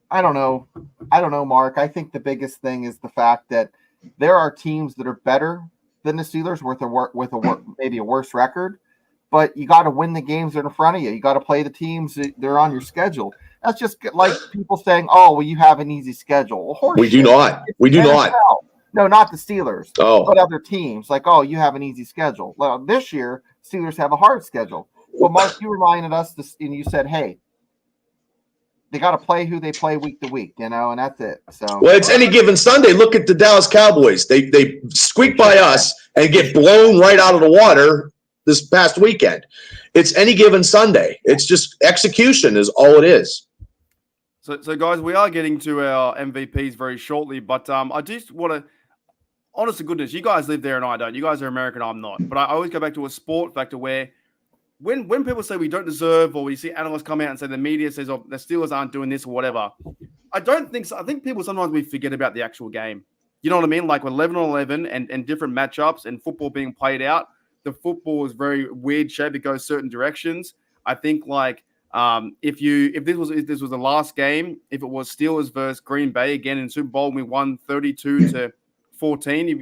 I don't know, Mark. I think the biggest thing is the fact that there are teams that are better than the Steelers with maybe a worse record, but you got to win the games that are in front of you. You got to play the teams that are on your schedule. That's just like people saying, "Oh, well, you have an easy schedule." Well, we do not. We do not. No, not the Steelers. Oh, but other teams like, "Oh, you have an easy schedule." Well, this year, Steelers have a hard schedule. Well, Mark, you reminded us this, and you said, "Hey, they got to play who they play week to week," and that's it. So, well, it's any given Sunday. Look at the Dallas Cowboys. They squeak by us and get blown right out of the water this past weekend. It's any given Sunday. It's just execution is all it is. So guys, we are getting to our MVPs very shortly, but I just want to, honest to goodness, you guys live there and I don't. You guys are American, I'm not. But I always go back to a sport factor where when people say we don't deserve, or we see analysts come out and say the media says, "Oh, the Steelers aren't doing this," or whatever, I don't think so. I think people sometimes we forget about the actual game. You know what I mean? Like with 11-on-11 and different matchups and football being played out, the football is very weird shape. It goes certain directions. I think like if this was the last game, if it was Steelers versus Green Bay again in Super Bowl, and we won 32-14,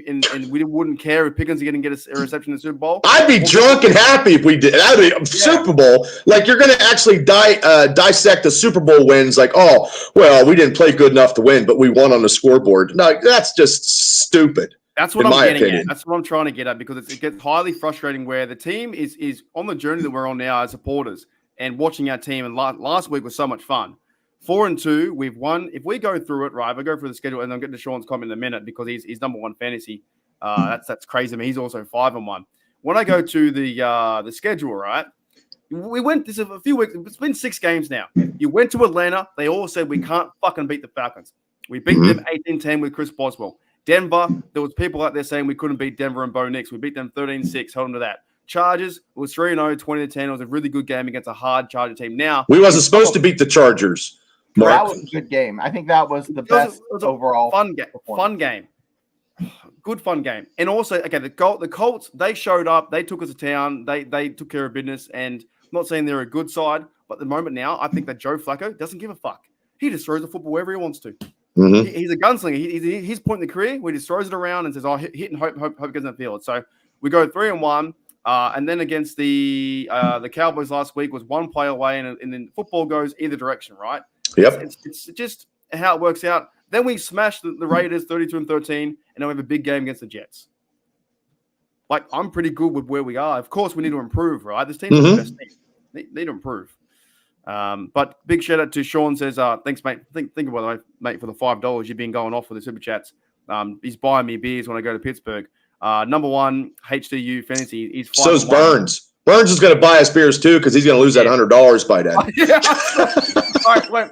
and we wouldn't care if Pickens didn't get a reception in the Super Bowl. I'd be drunk and happy if we did. That'd be Super Bowl. Like you're going to actually dissect the Super Bowl wins. Like, oh, well, we didn't play good enough to win, but we won on the scoreboard. No, that's just stupid. That's what I'm getting at. That's what I'm trying to get at, because it gets highly frustrating where the team is on the journey that we're on now as supporters and watching our team. And last week was so much fun. 4-2, we've won. If we go through it, right, if I go through the schedule, and I'm getting to Sean's comment in a minute because he's number one fantasy. That's crazy. I mean, he's also 5-1. When I go to the schedule, right, we went this a few weeks. It's been 6 games now. You went to Atlanta. They all said we can't fucking beat the Falcons. We beat them 18-10 with Chris Boswell. Denver, there was people out there saying we couldn't beat Denver and Bo Nix. We beat them 13-6, held them to that. Chargers, it was 3-0, 20-10. It was a really good game against a hard Charger team. Now we wasn't supposed to beat the Chargers. Mark. That was a good game. I think that was the best overall fun game. Good fun game. And also, okay, the Colts, they showed up, they took us to town, they took care of business, and I'm not saying they're a good side, but at the moment now, I think that Joe Flacco doesn't give a fuck. He just throws the football wherever he wants to. Mm-hmm. He's a gunslinger. He's point in the career where he just throws it around and says, "Oh, hit and hope it gets in the field." So we go 3-1, and then against the Cowboys last week was one play away, and then football goes either direction, right? Yep. It's just how it works out. Then we smash the Raiders 32-13, and then we have a big game against the Jets. Like, I'm pretty good with where we are. Of course, we need to improve, right? This team is the best team. They need to improve. But big shout out to Sean, says, thanks, mate. Think about the way, mate, for the $5 you've been going off for the super chats. He's buying me beers when I go to Pittsburgh. Number one, HDU fantasy. He's so's Burns. Burns is going to buy us beers too because he's going to lose that $100 by then. All right, wait.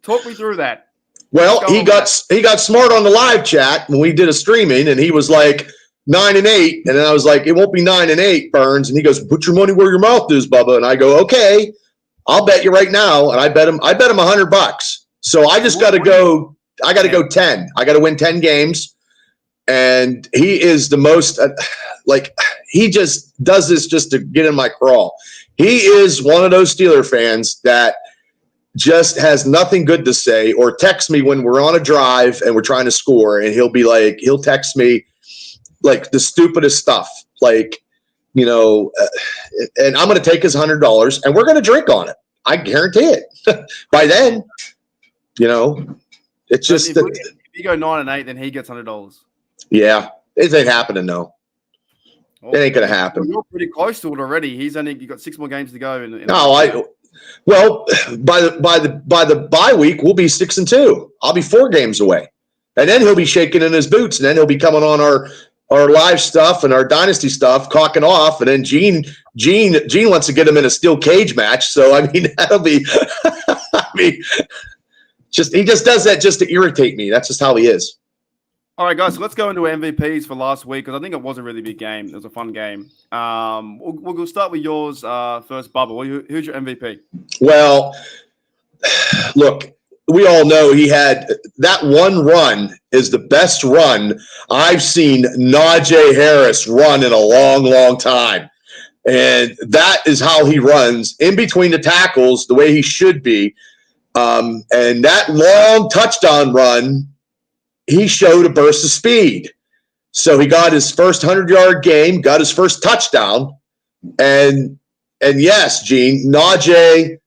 Talk me through that. Well, he got smart on the live chat when we did a streaming, and he was like 9-8, and then I was like, it won't be 9-8, Burns, and he goes, put your money where your mouth is, Bubba, and I go, okay, I'll bet you right now, and I bet him $100. So I just got to go. I got to go 10. I got to win 10 games. And he is the most he just does this just to get in my crawl. He is one of those Steeler fans that just has nothing good to say, or text me when we're on a drive and we're trying to score. And he'll text me like the stupidest stuff. Like, and I'm going to take his $100 and we're going to drink on it. I guarantee it. By then, it's just if you go 9-8, then he gets $100. Yeah, it ain't happening. No, it ain't going to happen. You're pretty close to it already. You got 6 more games to go. Well, by the bye week, we'll be 6-2. I'll be 4 games away, and then he'll be shaking in his boots, and then he'll be coming on our live stuff and our Dynasty stuff, cocking off, and then Gene wants to get him in a steel cage match. So I mean, that'll be, he just does that just to irritate me. That's just how he is. All right, guys, so let's go into MVPs for last week because I think it was a really big game. It was a fun game. We'll start with yours first, Bubba. Who's your MVP? Well, look, we all know he had that one run is the best run I've seen Najee Harris run in a long, long time. And that is how he runs in between the tackles the way he should be. And that long touchdown run, he showed a burst of speed. So he got his first 100-yard game, got his first touchdown. And yes, Gene, Najee,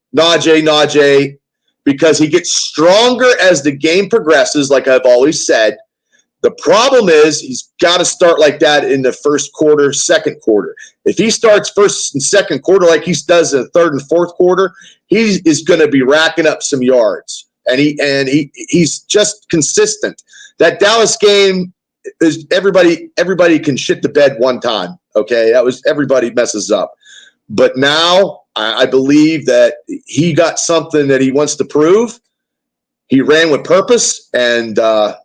because he gets stronger as the game progresses, like I've always said. The problem is he's got to start like that in the first quarter, second quarter. If he starts first and second quarter like he does in the third and fourth quarter, he is going to be racking up some yards. And he's just consistent. That Dallas game is everybody can shit the bed one time. Okay, that was everybody messes up. But now I believe that he got something that he wants to prove. He ran with purpose, and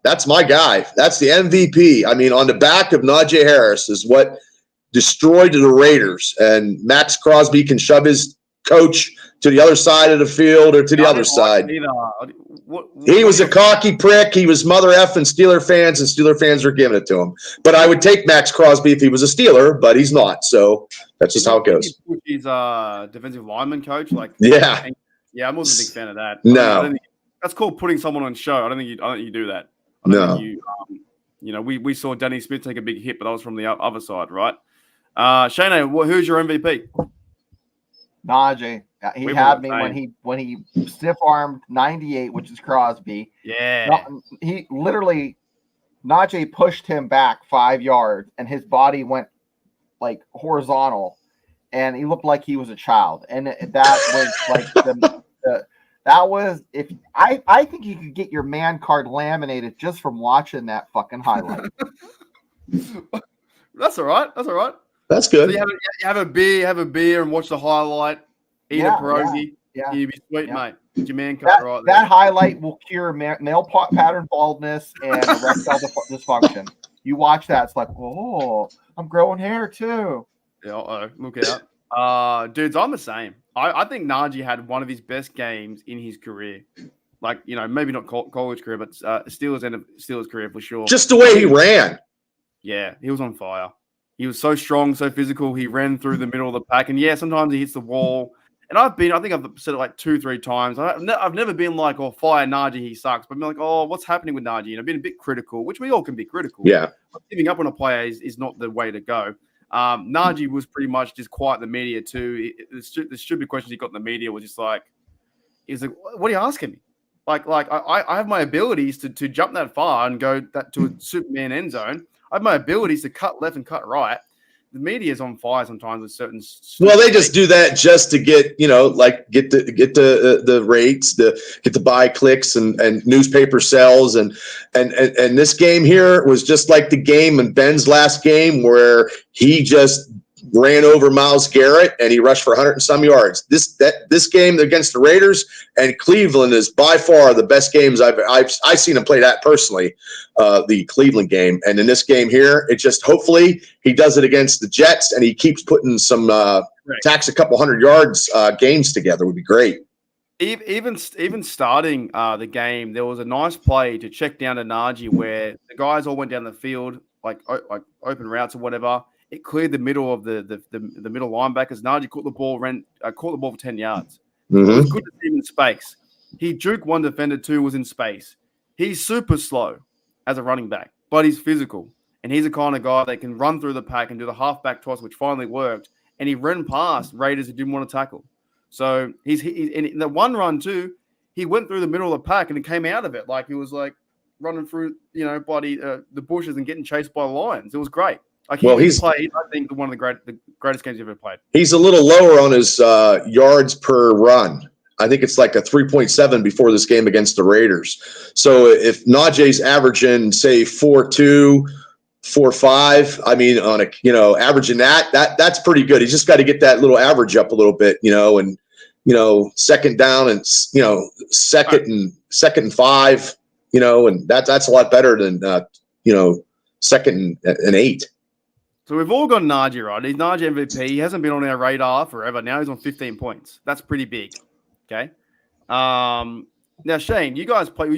that's my guy. That's the MVP. I mean, on the back of Najee Harris is what destroyed the Raiders. And Max Crosby can shove his coach to the other side of the field or to the other side. He was a cocky prick. He was mother effing Steeler fans, and Steeler fans are giving it to him. But I would take Max Crosby if he was a Steeler, but he's not. So that's just how it goes. He's defensive lineman coach. Yeah, I wasn't a big fan of that. No, I don't think that's called putting someone on show. I don't think you do that. We saw Danny Smith take a big hit, but that was from the other side, right? Shane, who's your MVP? Najee. He had me when he stiff armed 98, which is Crosby. Yeah. He literally Najee pushed him back 5 yards and his body went like horizontal and he looked like he was a child. And that was like that was if I think you could get your man card laminated just from watching that fucking highlight. That's all right. That's good. So you have a beer and watch the highlight. Eat a pierogi. Yeah. You'd be sweet, mate. Get your man cut right there. That highlight will cure male pattern baldness and erectile dysfunction. You watch that, it's like, oh, I'm growing hair too. Yeah, look out. Dudes, I'm the same. I think Najee had one of his best games in his career. Like, maybe not college career, but Steelers career for sure. Just the way he ran. Yeah, he was on fire. He was so strong, so physical. He ran through the middle of the pack. And, yeah, sometimes he hits the wall. And I think I've said it like 2-3 times. I've never been like, oh, fire Najee, he sucks. But I'm like, oh, what's happening with Najee? I've been a bit critical, which we all can be critical. Yeah. But giving up on a player is not the way to go. Najee was pretty much just quiet in the media too. The stupid questions he got in the media was just like, what are you asking me? Like I have my abilities to jump that far and go that to a Superman end zone. I have my abilities to cut left and cut right. The media is on fire sometimes with certain. Well, they just do that just to get get the rates, get the buy clicks and newspaper sales and this game here was just like the game in Ben's last game where he just ran over Myles Garrett and he rushed for 100 and some yards. This game against the Raiders and Cleveland is by far the best games I've seen him play that personally. The Cleveland game, and in this game here, it just hopefully he does it against the Jets and he keeps putting some tacks a couple 100 yards games together would be great. Even starting the game, there was a nice play to check down to Najee where the guys all went down the field like open routes or whatever. It cleared the middle of the middle linebackers. Najee caught the ball for 10 yards. Mm-hmm. It was good to see him in space. He juked one defender, two was in space. He's super slow as a running back, but he's physical. And he's the kind of guy that can run through the pack and do the halfback toss, which finally worked. And he ran past Raiders who didn't want to tackle. So he's in the one run too. He went through the middle of the pack and he came out of it like he was like running through, by the bushes and getting chased by lions. It was great. Like he's played, I think, one of the greatest games he's ever played. He's a little lower on his yards per run. I think it's like a 3.7 before this game against the Raiders. So if Najee's averaging, say, 4.2, 4.5, I mean, on averaging that's pretty good. He's just got to get that little average up a little bit, and second down and second and 5, and that's a lot better than second and 8. So we've all got Najee, right? He's Najee MVP. He hasn't been on our radar forever. Now he's on 15 points. That's pretty big. Okay. Now Shane, you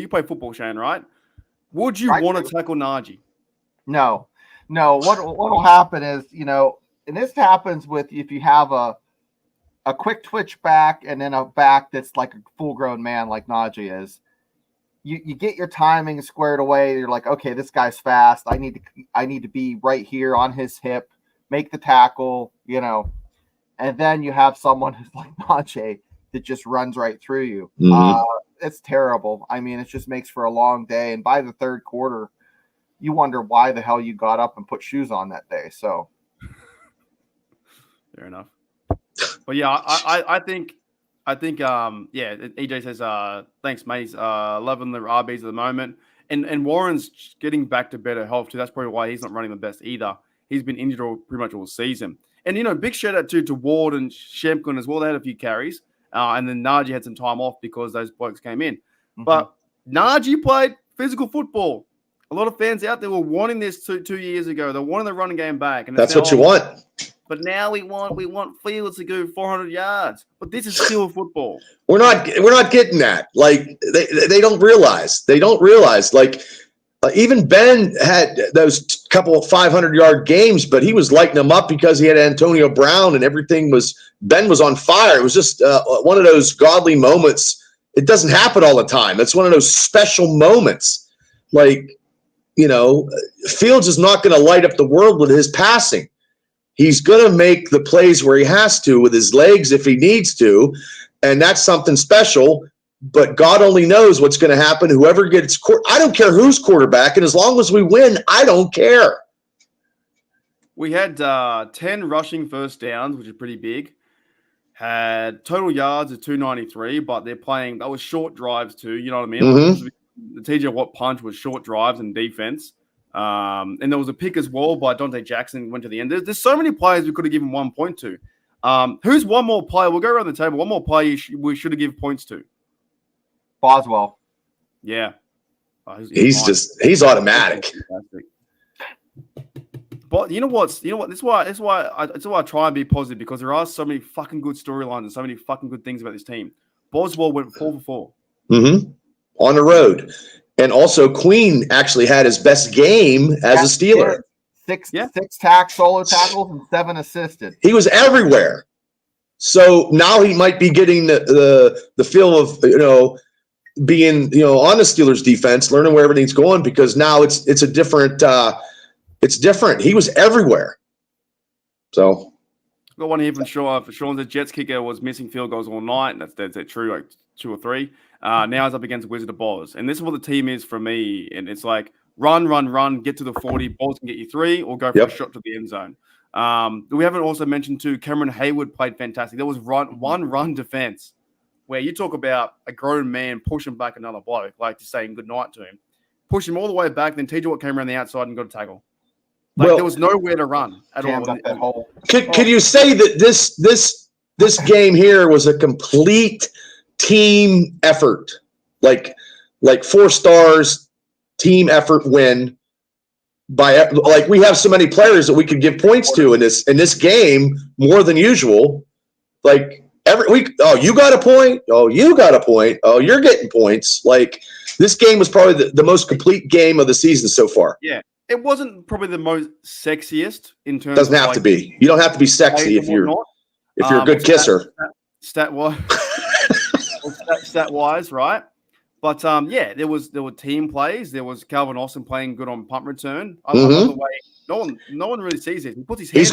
play football, Shane, right? Would you want to tackle Najee? No. What'll happen is, and this happens with if you have a quick twitch back and then a back that's like a full-grown man like Najee is. You get your timing squared away. You're like, okay, this guy's fast. I need to be right here on his hip, make the tackle, and then you have someone who's like Najee that just runs right through you. Mm-hmm. It's terrible. I mean, it just makes for a long day. And by the third quarter, you wonder why the hell you got up and put shoes on that day. So fair enough. But yeah, I think EJ says thanks, mate. He's loving the RBs at the moment. And Warren's getting back to better health too. That's probably why he's not running the best either. He's been injured pretty much all season. And big shout out to Ward and Shemkin as well. They had a few carries. And then Najee had some time off because those blokes came in. Mm-hmm. But Najee played physical football. A lot of fans out there were wanting this 2 years ago. They wanted the running game back. And that's what you want. But now we want Fields to go 400 yards. But this is still football. We're not getting that. Like they don't realize. Like even Ben had those couple of 500-yard games, but he was lighting them up because he had Antonio Brown and everything Ben was on fire. It was just one of those godly moments. It doesn't happen all the time. It's one of those special moments. Like, Fields is not going to light up the world with his passing. He's going to make the plays where he has to with his legs if he needs to, and that's something special. But God only knows what's going to happen. Whoever gets I don't care who's quarterback, and as long as we win, I don't care. We had 10 rushing first downs, which is pretty big. Had total yards of 293, but that was short drives too. You know what I mean? Mm-hmm. The TJ Watt punch was short drives and defense. And there was a pick as well by Dante Jackson went to the end. There's so many players we could have given 1 point to. Who's one more player? We'll go around the table. One more player we should have given points to. Boswell. Yeah. He's automatic. But you know what? That's why I try and be positive, because there are so many fucking good storylines and so many fucking good things about this team. Boswell went 4 for 4. Mm-hmm. On the road. And also Queen actually had his best game as a Steeler. Six solo tackles and 7 assisted. He was everywhere. So now he might be getting the feel of, being, on the Steelers defense, learning where everything's going, because now it's a different it's different. He was everywhere. So got one here from Sean. For Sean, the Jets kicker was missing field goals all night. And that's true, like 2 or 3. Now he's up against Wizard of Boz. And this is what the team is for me. And it's like run, get to the 40. Boz can get you 3 or go for a shot to the end zone. We haven't also mentioned too, Cameron Hayward played fantastic. There was one run defense where you talk about a grown man pushing back another bloke, like just saying goodnight to him. Push him all the way back, then TJ Watt came around the outside and got a tackle. Like, there was nowhere to run at all. Could you say that this game here was a complete team effort, like 4 stars, team effort win by, like, we have so many players that we could give points to in this game more than usual. Like every week, you got a point. Oh, you got a point. Oh, you're getting points. Like, this game was probably the most complete game of the season so far. Yeah. It wasn't probably the most sexiest in terms. Doesn't have to be. You don't have to be sexy if you're a good kisser. Stat wise, right? But yeah, there were team plays. There was Calvin Austin playing good on punt return. I love the way no one really sees it. He puts his hands.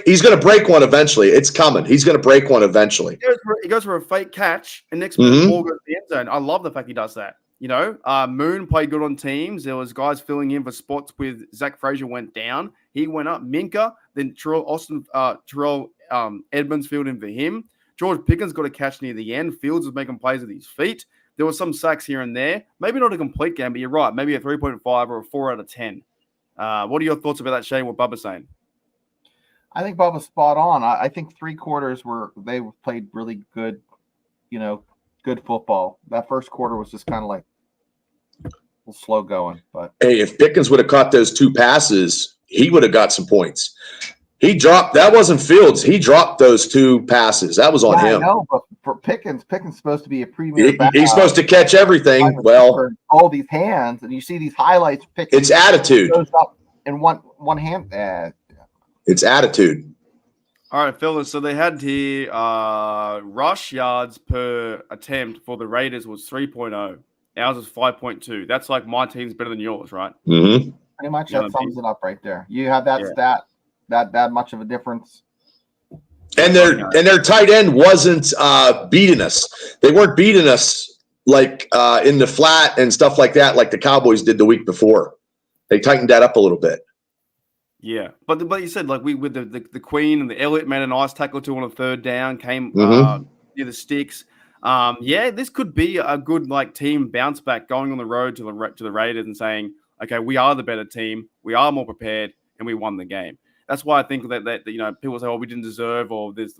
He's gonna break one eventually. It's coming. He's gonna break one eventually. He goes for a fake catch, and next minute the ball goes to the end zone. I love the fact he does that. You know, Moon played good on teams. There was guys filling in for spots with Zach Frazier went down. He went up. Minka, then Terrell Edmonds filled in for him. George Pickens got a catch near the end. Fields was making plays with his feet. There were some sacks here and there. Maybe not a complete game, but you're right. Maybe a 3.5 or a 4 out of 10. What are your thoughts about that, Shane, what Bubba's saying? I think Bubba's spot on. I think 3 quarters they played really good, good football. That first quarter was just kind of like a little slow going. But hey, if Pickens would have caught those 2 passes, he would have got some points. That wasn't Fields. He dropped those 2 passes. That was on him. I know, but for Pickens supposed to be a premier back. He's supposed to catch everything. Well, all these hands, and you see these highlights. Pickens, it's attitude. Goes up in one hand. It's attitude. All right, fellas. So they had here rush yards per attempt for the Raiders was 3.0. Ours is 5.2. That's like my team's better than yours, right? Mm-hmm. Pretty much that sums it up right there. You have that stat. That much of a difference. And their tight end wasn't beating us. They weren't beating us like in the flat and stuff like that, like the Cowboys did the week before. They tightened that up a little bit. Yeah, but you said like we with the Queen and the Elliott made a nice tackle to on a 3rd down, came near the sticks. Yeah, this could be a good like team bounce back going on the road to the Raiders and saying, okay, we are the better team, we are more prepared, and we won the game. That's why I think that people say, "Oh, we didn't deserve," or "This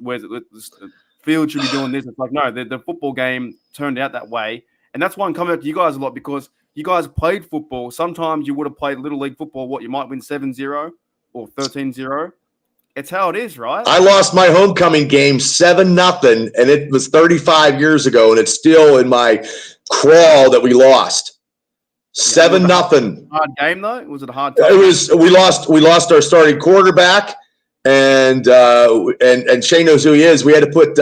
field should be doing this." It's like no, the football game turned out that way, and that's why I'm coming up to you guys a lot because you guys played football. Sometimes you would have played little league football. What you might win 7-0 or 13-0. It's how it is, right? I lost my homecoming game 7-0, and it was 35 years ago, and it's still in my crawl that we lost. 7-0. Hard game though. Was it a hard time? It was. We lost our starting quarterback, and Shane knows who he is. We had to put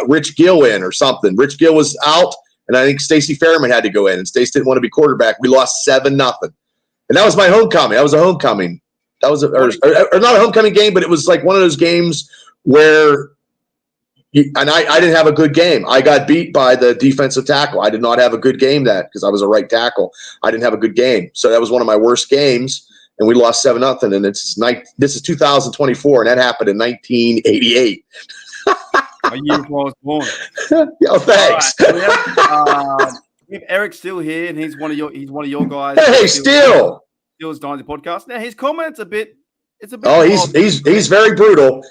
Rich Gill in or something. Rich Gill was out, and I think Stacey Fairman had to go in, and Stacey didn't want to be quarterback. We lost 7-0, and that was my homecoming. That was a homecoming. That was or not a homecoming game, but it was like one of those games where. I didn't have a good game. I got beat by the defensive tackle. I did not have a good game because I was a right tackle. I didn't have a good game. So that was one of my worst games, and we lost 7-0. And this is 2024, and that happened in 1988. A year before I was born. Yo, thanks. Right, we have Eric Steele here, and he's one of your guys. Hey, Steele. Steele's Dynasty podcast. Now his comments a bit. It's a bit. Oh, he's very brutal.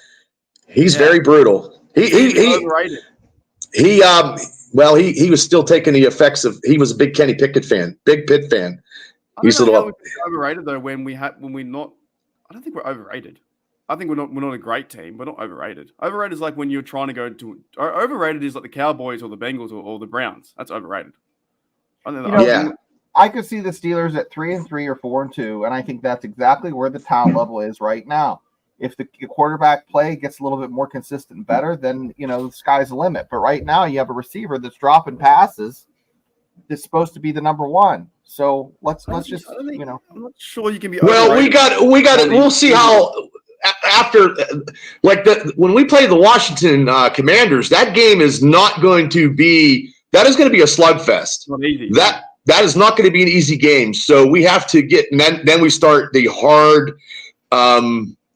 He's very brutal. He overrated. He was still taking the effects of. He was a big Kenny Pickett fan, big Pitt fan. He's a little overrated though. When we're not, I don't think we're overrated. I think we're not a great team. We're not overrated. Overrated is like when you're trying to go to. Overrated is like the Cowboys or the Bengals or the Browns. That's overrated. I could see the Steelers at 3-3 or 4-2, and I think that's exactly where the talent level is right now. If the quarterback play gets a little bit more consistent and better, then the sky's the limit. But right now, you have a receiver that's dropping passes. That's supposed to be the number 1. So let's just I'm not sure you can be. Well, we got it. We'll see how after when we play the Washington Commanders, that game is not going to be. That is going to be a slugfest. Not easy. That is not going to be an easy game. So we have to get, and then we start the hard.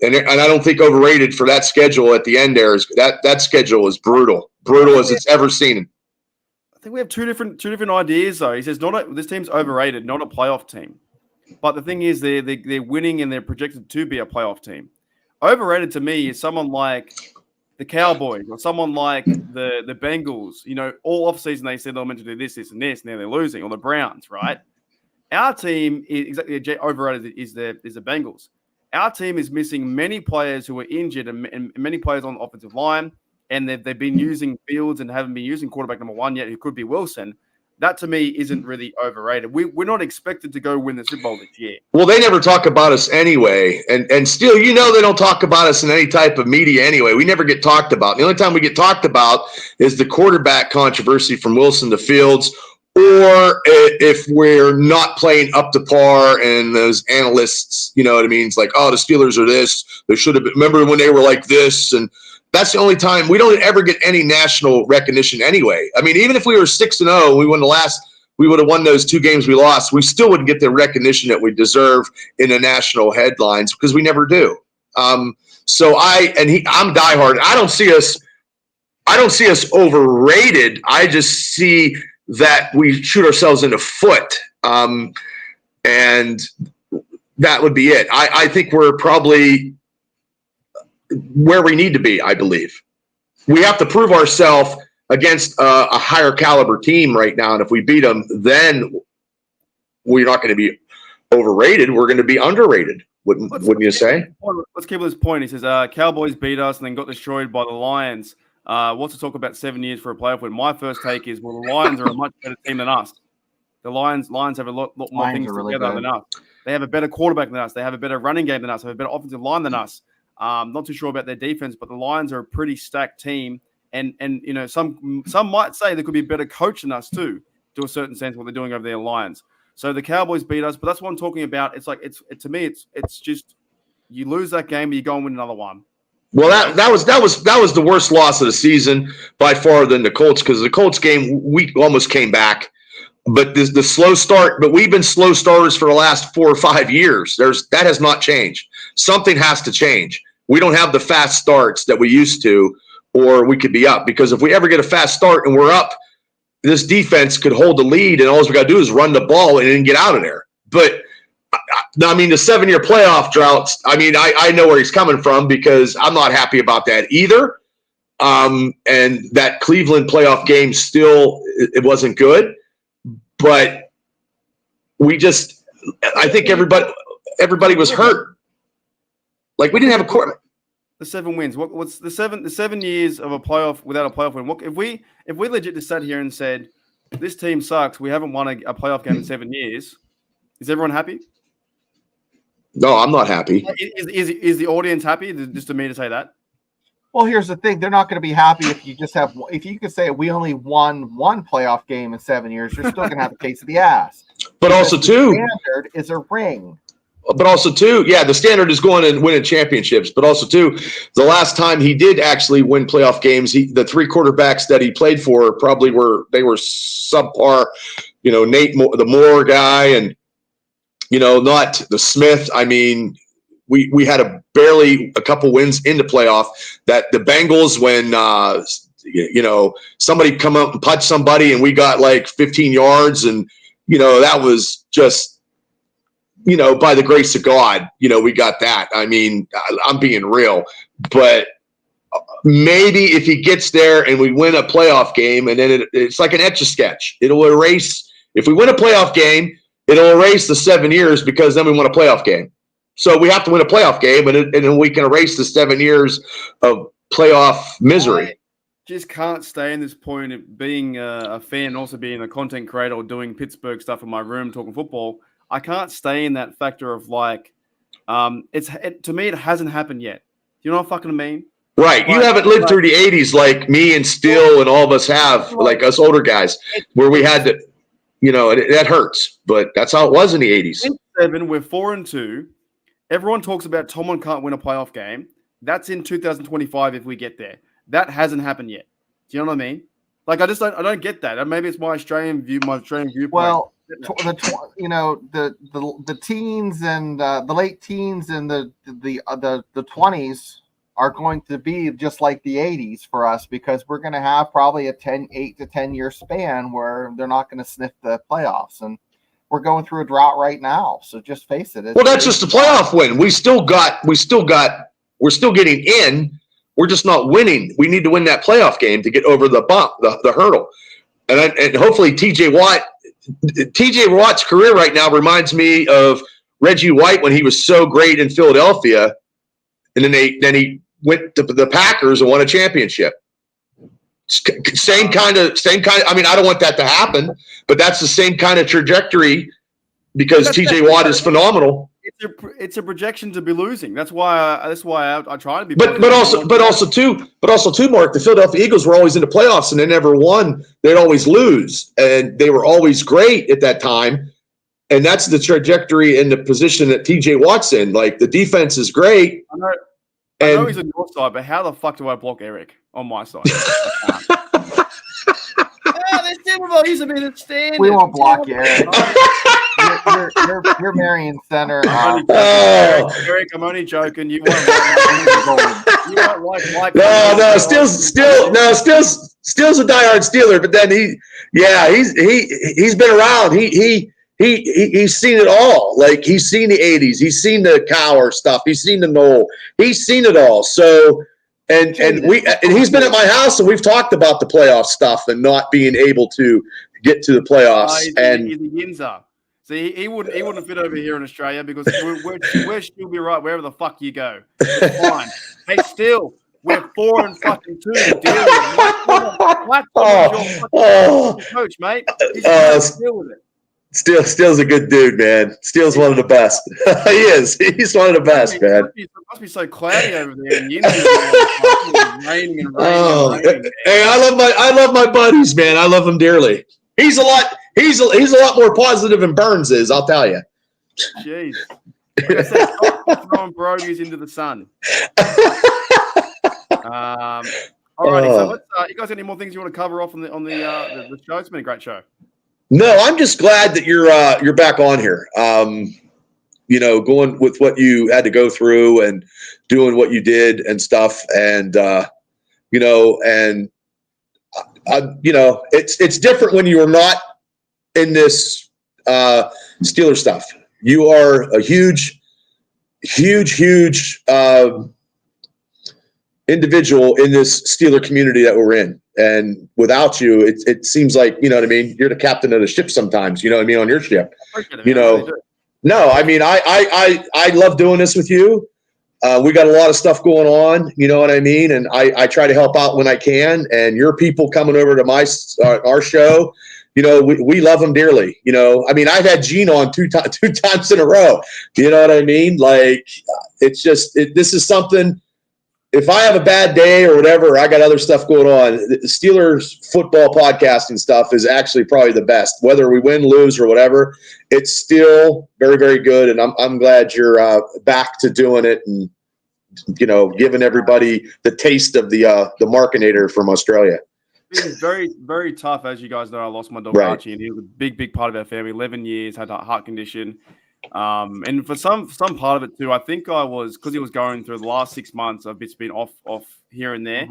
And I don't think overrated for that schedule at the end there is that schedule is brutal as it's ever seen. I think we have two different ideas though. He says this team's overrated, not a playoff team. But the thing is, they're winning and they're projected to be a playoff team. Overrated to me is someone like the Cowboys or someone like the Bengals. All offseason they said they're meant to do this, and this, and now they're losing. Or the Browns, right? Our team is exactly overrated is the Bengals. Our team is missing many players who are injured and many players on the offensive line, and they've been using Fields and haven't been using quarterback number 1 yet, who could be Wilson. That to me isn't really overrated. We're not expected to go win the Super Bowl this year. Well, they never talk about us anyway, and still, they don't talk about us in any type of media anyway. We never get talked about. The only time we get talked about is the quarterback controversy from Wilson to Fields, or if we're not playing up to par and those analysts, you know what I mean? It's like, oh, the Steelers are this. They should have been. Remember when they were like this? And that's the only time we don't ever get any national recognition anyway. I mean, even if we were 6-0, we would have won those 2 games we lost. We still wouldn't get the recognition that we deserve in the national headlines because we never do. I'm diehard. I don't see us overrated. I just see that we shoot ourselves in the foot. And that would be it. I think we're probably where we need to be, I believe. We have to prove ourselves against a higher caliber team right now. And if we beat them, then we're not going to be overrated. We're going to be underrated. Wouldn't you say? Let's keep this point. He says, Cowboys beat us and then got destroyed by the Lions. What's to talk about 7 years for a playoff win? My first take is, well, the Lions are a much better team than us. The Lions have a lot more things together than us. They have a better quarterback than us. They have a better running game than us. They have a better offensive line than us. Not too sure about their defense, but the Lions are a pretty stacked team. And you know, some might say they could be a better coach than us too, to a certain sense, what they're doing over their Lions. So the Cowboys beat us, but that's what I'm talking about. It's like to me, it's just you lose that game, but you go and win another one. Well, that was the worst loss of the season by far than the Colts, because the Colts game we almost came back, but the slow start. But we've been slow starters for the last 4 or 5 years. That has not changed. Something has to change. We don't have the fast starts that we used to, or we could be up. Because if we ever get a fast start and we're up, this defense could hold the lead, and all we got to do is run the ball and then get out of there. But I mean, the 7-year playoff droughts, I mean, I know where he's coming from, because I'm not happy about that either. And that Cleveland playoff game still, it wasn't good. But I think everybody was hurt. Like, we didn't have a quarterback. The 7 wins. What's the 7 years of a playoff without a playoff win? What if we legit just sat here and said, this team sucks, we haven't won a playoff game in 7 years? Is everyone happy? No, I'm not happy. Is the audience happy? Just to me to say that. Well, here's the thing: they're not going to be happy if you could say we only won 1 playoff game in 7 years. You're still going to have a case of the ass. But also, too, the standard is a ring. But also, too, yeah, the standard is going and winning championships. But also, too, the last time he did actually win playoff games, the 3 quarterbacks that he played for probably were subpar. You know, the Moore guy, and not the Smith. I mean, we had barely a couple wins in the playoff. That the Bengals, when somebody come up and punch somebody, and we got like 15 yards, and that was just. By the grace of God, we got that. I mean, I'm being real, but maybe if he gets there and we win a playoff game, and then it's like an Etch-a-Sketch. It'll erase. If we win a playoff game, it'll erase the 7 years, because then we won a playoff game. So we have to win a playoff game, and then we can erase the 7 years of playoff misery. I just can't stay in this point of being a fan, also being a content creator or doing Pittsburgh stuff in my room, talking football. I can't stay in that factor of like, to me, it hasn't happened yet. Do you know what I fucking mean? Right. You haven't lived through the 80s like me and Steele and all of us have, like us older guys, where we had to, that hurts. But that's how it was in the 80s. In 7, we're 4-2. Everyone talks about Tomlin can't win a playoff game. That's in 2025 if we get there. That hasn't happened yet. Do you know what I mean? Like, I don't get that. Maybe it's my Australian viewpoint. Well, the teens and the late teens and the 20s are going to be just like the 80s for us, because we're going to have probably a 8 to 10 year span where they're not going to sniff the playoffs, and we're going through a drought right now. So just face it. Well, that's just a playoff win. We're still getting in. We're just not winning. We need to win that playoff game to get over the bump, the hurdle, and hopefully TJ Watt's career right now reminds me of Reggie White when he was so great in Philadelphia, and then he went to the Packers and won a championship. Same kind of. I mean, I don't want that to happen, but that's the same kind of trajectory, because TJ Watt is phenomenal. it's a projection to be losing. That's why I try to be. But also too, Mark. The Philadelphia Eagles were always in the playoffs, and they never won. They'd always lose, and they were always great at that time. And that's the trajectory and the position that TJ Watt's in. Like, the defense is great. I know he's on your side, but how the fuck do I block Eric on my side? He's a bit of standard. We won't block you, Eric. You're Marion Center. Eric, I'm only joking. You won't like. Steele's a diehard Steeler, but then he's been around. He's seen it all. Like, he's seen the 80s. He's seen the Cower stuff. He's seen the Knoll. He's seen it all. So, and he's been at my house, and we've talked about the playoff stuff and not being able to get to the playoffs. He's a Yinzer. See, he wouldn't fit over here in Australia because we're still be right wherever the fuck you go. It's fine. Hey, still, we're 4-2. Coach, mate. He's deal with it. Steele's a good dude, man. Steele's one of the best. He is. He's one of the best, man. It must be so cloudy over there. And raining and raining. Hey, I love my buddies, man. I love them dearly. He's a lot more positive than Burns is, I'll tell you. Jeez. Like I said, stop throwing brogues into the sun. All righty, so let's, you guys got any more things you want to cover off on the show? It's been a great show. No, I'm just glad that you're back on here. Going with what you had to go through and doing what you did and stuff, and it's different when you are not in this Steeler stuff. You are a huge individual in this Steeler community that we're in. And without you, it seems like, you know what I mean? You're the captain of the ship sometimes, you know what I mean, on your ship. No, I mean, I love doing this with you. We got a lot of stuff going on, you know what I mean? And I try to help out when I can. And your people coming over to our show, we love them dearly. I mean, I've had Gene on two times in a row. You know what I mean? Like, it's just, this is something. If I have a bad day or whatever, I got other stuff going on. The Steelers football podcasting stuff is actually probably the best. Whether we win, lose, or whatever, it's still very, very good. And I'm glad you're back to doing it and, giving everybody the taste of the Markinator from Australia. It was very, very tough. As you guys know, I lost my dog Archie, and he was a big, big part of our family. 11 years, had a heart condition. And for some part of it too, I think I was, because he was going through the last 6 months of it's been off here and there.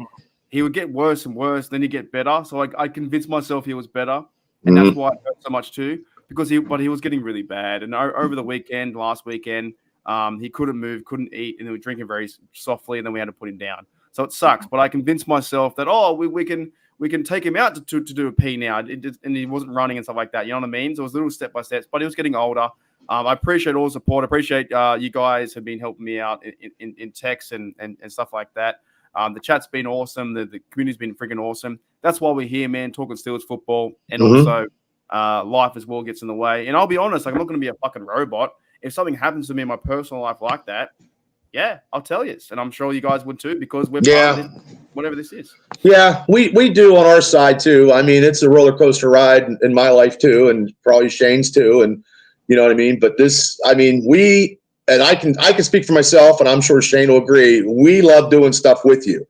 He would get worse and worse, then he'd get better. So I convinced myself he was better, and that's why it hurt so much too, because he was getting really bad. And over the last weekend, he couldn't move, couldn't eat, and he was drinking very softly, and then we had to put him down. So it sucks. But I convinced myself that we can take him out to do a pee now, and he wasn't running and stuff like that. You know what I mean? So it was little step by steps, but he was getting older. I appreciate all the support. I appreciate you guys have been helping me out in text and stuff like that. The chat's been awesome. The community's been freaking awesome. That's why we're here, man, talking Steelers football. And also life as well gets in the way. And I'll be honest, I'm not going to be a fucking robot. If something happens to me in my personal life like that, yeah, I'll tell you. And I'm sure you guys would too, because we're part of this, whatever this is. Yeah, we do on our side too. I mean, it's a roller coaster ride in my life too, and probably Shane's too. And you know what I mean? But this, I mean, and I can speak for myself, and I'm sure Shane will agree. We love doing stuff with you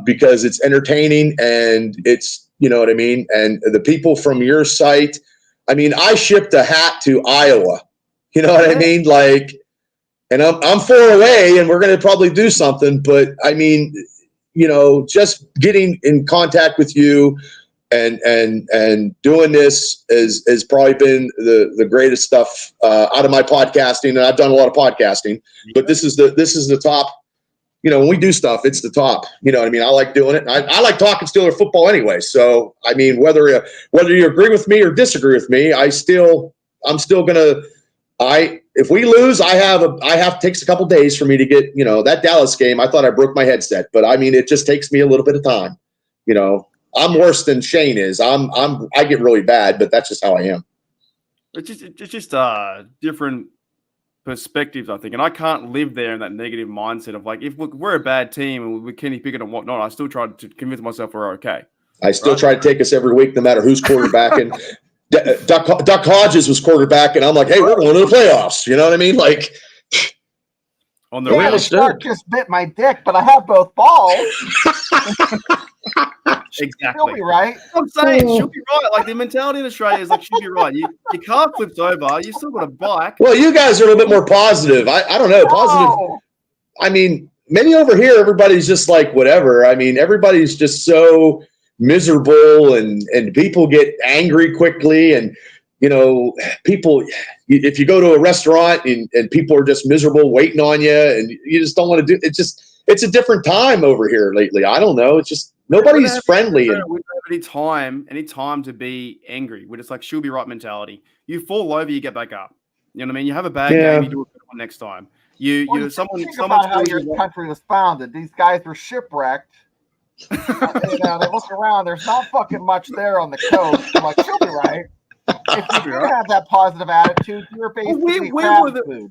because it's entertaining, and it's, you know what I mean? And the people from your site, I mean, I shipped a hat to Iowa. You know what I mean? Like, and I'm far away, and we're going to probably do something. But I mean, just getting in contact with you and doing this has probably been the greatest stuff out of my podcasting. And I've done a lot of podcasting, but this is the top. When we do stuff, it's the top. You know what I mean? I like doing it. I like talking Steeler football anyway. So I mean, whether you agree with me or disagree with me, I'm still gonna. If we lose, it takes a couple days for me to get, that Dallas game. I thought I broke my headset, but I mean, it just takes me a little bit of time. I'm worse than Shane is. I get really bad, but that's just how I am. It's just different perspectives, I think, and I can't live there in that negative mindset of like, if we're a bad team and we're Kenny Pickett and whatnot, I still try to convince myself we're okay. I still try to take us every week, no matter who's quarterbacking. Duck Hodges was quarterback, and I'm like, hey, we're going to the playoffs. You know what I mean? Like, On the Yeah, real the shark just bit my dick, but I have both balls. She'll exactly. be right. I'm saying she'll be right. Like the mentality in Australia is like she'll be right. Your car flips over, you still got a bike. well, you guys are a little bit more positive. I don't know. Positive. Oh, I mean, maybe over here, everybody's just like whatever. I mean, everybody's just so miserable, and people get angry quickly. And, you know, people, if you go to a restaurant and people are just miserable waiting on you and you just don't want to do it, it's a different time over here lately. I don't know. It's just nobody's friendly. We don't have any time to be angry. We're just like, she'll be right mentality. You fall over, you get back up. You know what I mean? You have a bad game, you do a good one next time. Think about how your country was founded. These guys were shipwrecked. They look around. There's not fucking much there on the coast. I'm like, she'll be right. If you did have that positive attitude, you were basically crab food.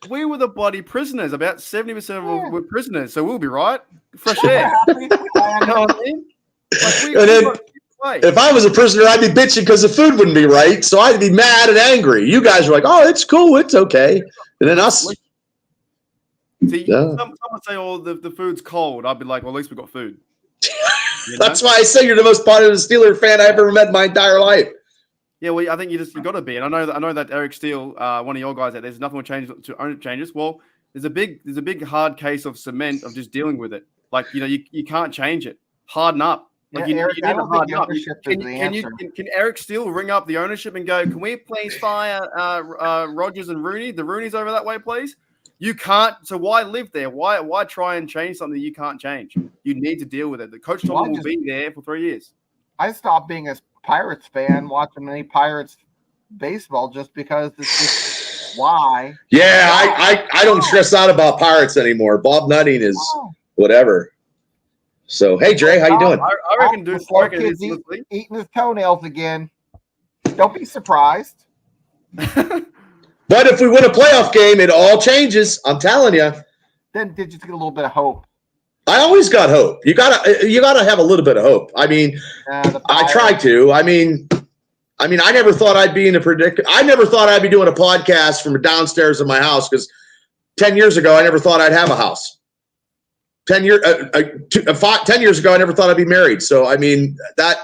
We were the bloody prisoners. About 70% of them were prisoners, so we'll be right. Fresh air. You know what I mean? Like if I was a prisoner, I'd be bitching because the food wouldn't be right, so I'd be mad and angry. You guys are like, oh, it's cool, it's okay. And then us. See, some would say, oh, the food's cold. I'd be like, well, at least we got food. You know? That's why I say you're the most positive Steeler fan I ever met in my entire life. Yeah, well, I think you got to be, and I know that Eric Steele, one of your guys, that there's nothing will change to own changes. Well, there's a big hard case of cement of just dealing with it. Like, you know, you can't change it. Harden up. Like Eric, you need to harden up. Can Eric Steele ring up the ownership and go, can we please fire Rodgers and Rooney? The Rooney's over that way, please. You can't. So why live there? Why try and change something you can't change? You need to deal with it. The coach Tom will be there for 3 years. I stopped being a Pirates fan, watching any Pirates baseball, just because it's just why. Yeah, I don't stress out about Pirates anymore. Bob Nutting is whatever. So hey, Dre, how you doing? I reckon kid's eating his toenails again. Don't be surprised. But if we win a playoff game, it all changes. I'm telling you. Then did you get a little bit of hope? I always got hope. You gotta have a little bit of hope. I mean, I try to. I mean, I never thought I'd be in a predicament. I never thought I'd be doing a podcast from downstairs in my house because 10 years ago I never thought I'd have a house. 10 years ago I never thought I'd be married. So I mean that,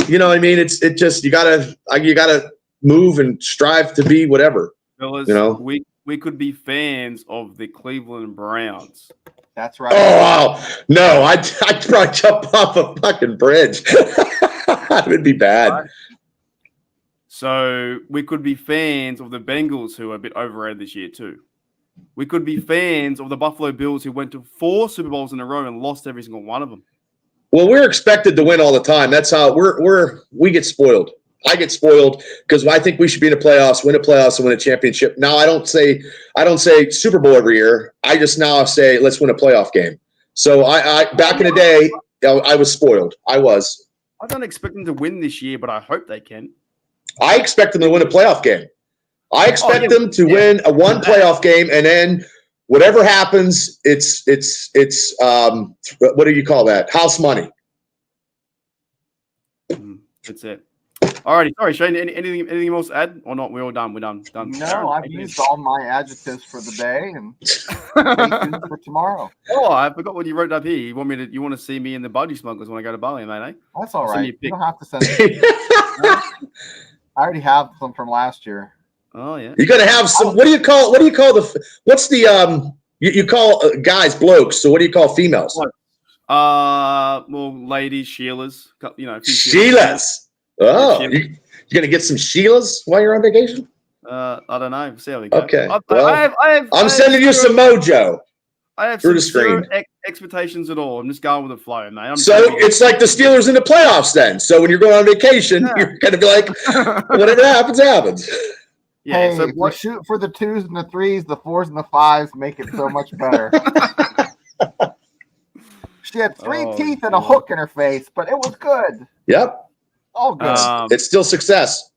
you know what I mean? It just you gotta move and strive to be whatever. Fellas, you know, we could be fans of the Cleveland Browns. That's right. Oh wow. No, I'd probably jump off a fucking bridge. That would be bad. Right. So we could be fans of the Bengals, who are a bit overrated this year too. We could be fans of the Buffalo Bills, who went to 4 Super Bowls in a row and lost every single one of them. Well, we're expected to win all the time. That's how we get spoiled. I get spoiled because I think we should be in the playoffs, win a championship. Now I don't say Super Bowl every year. I just now say let's win a playoff game. So I back in the day, I was spoiled. I don't expect them to win this year, but I hope they can. I expect them to win a playoff game. I expect them to win one playoff game, and then whatever happens, it's what do you call that? House money. That's it. Alrighty, sorry, Shane. Anything else to add or not? We're all done. We're done. No, I've used all my adjectives for the day and stay tuned for tomorrow. Oh, I forgot what you wrote up here. You want to see me in the Budgie Smugglers when I go to Bali, mate? Eh? That's all right. You don't have to send it. I already have some from last year. Oh yeah. You're gonna have some. What do you call you call guys blokes? So what do you call females? Well, ladies, Sheilas. You know, Sheilas. Oh, you're going to get some Sheilas while you're on vacation? I don't know. See how we go. Okay. I'm sending you some mojo. I have through the screen. Expectations at all. I'm just going with the flow, mate. It's like the Steelers in the playoffs then. So when you're going on vacation, you're going to be like, whatever happens, happens. Yeah, hey, so we shoot for the 2s and the 3s, the 4s and the 5s make it so much better. She had 3 teeth and a hook in her face, but it was good. Yep. Oh, good. It's still success.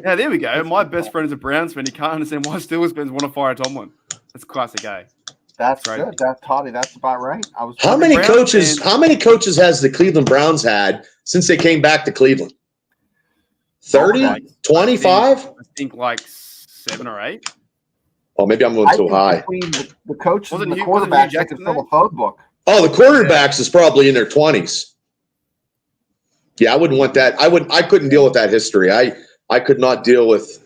Yeah, there we go. My best friend is a Browns fan. He can't understand why Steelers fans want to fire Tomlin. That's classic, eh? That's Right. good. That's Toddy. That's about right. How many Browns coaches? fans- How many coaches has the Cleveland Browns had since they came back to Cleveland? 30? Like, 25? I think like 7 or 8. Oh, maybe I'm going I too think high. between the coaches Wasn't and the Hugh- wasn't Hugh quarterbacks, they Jackson could fill there? a phone book. Oh, the quarterbacks is probably in their 20s. Yeah, I wouldn't want that. I couldn't deal with that history. I could not deal with,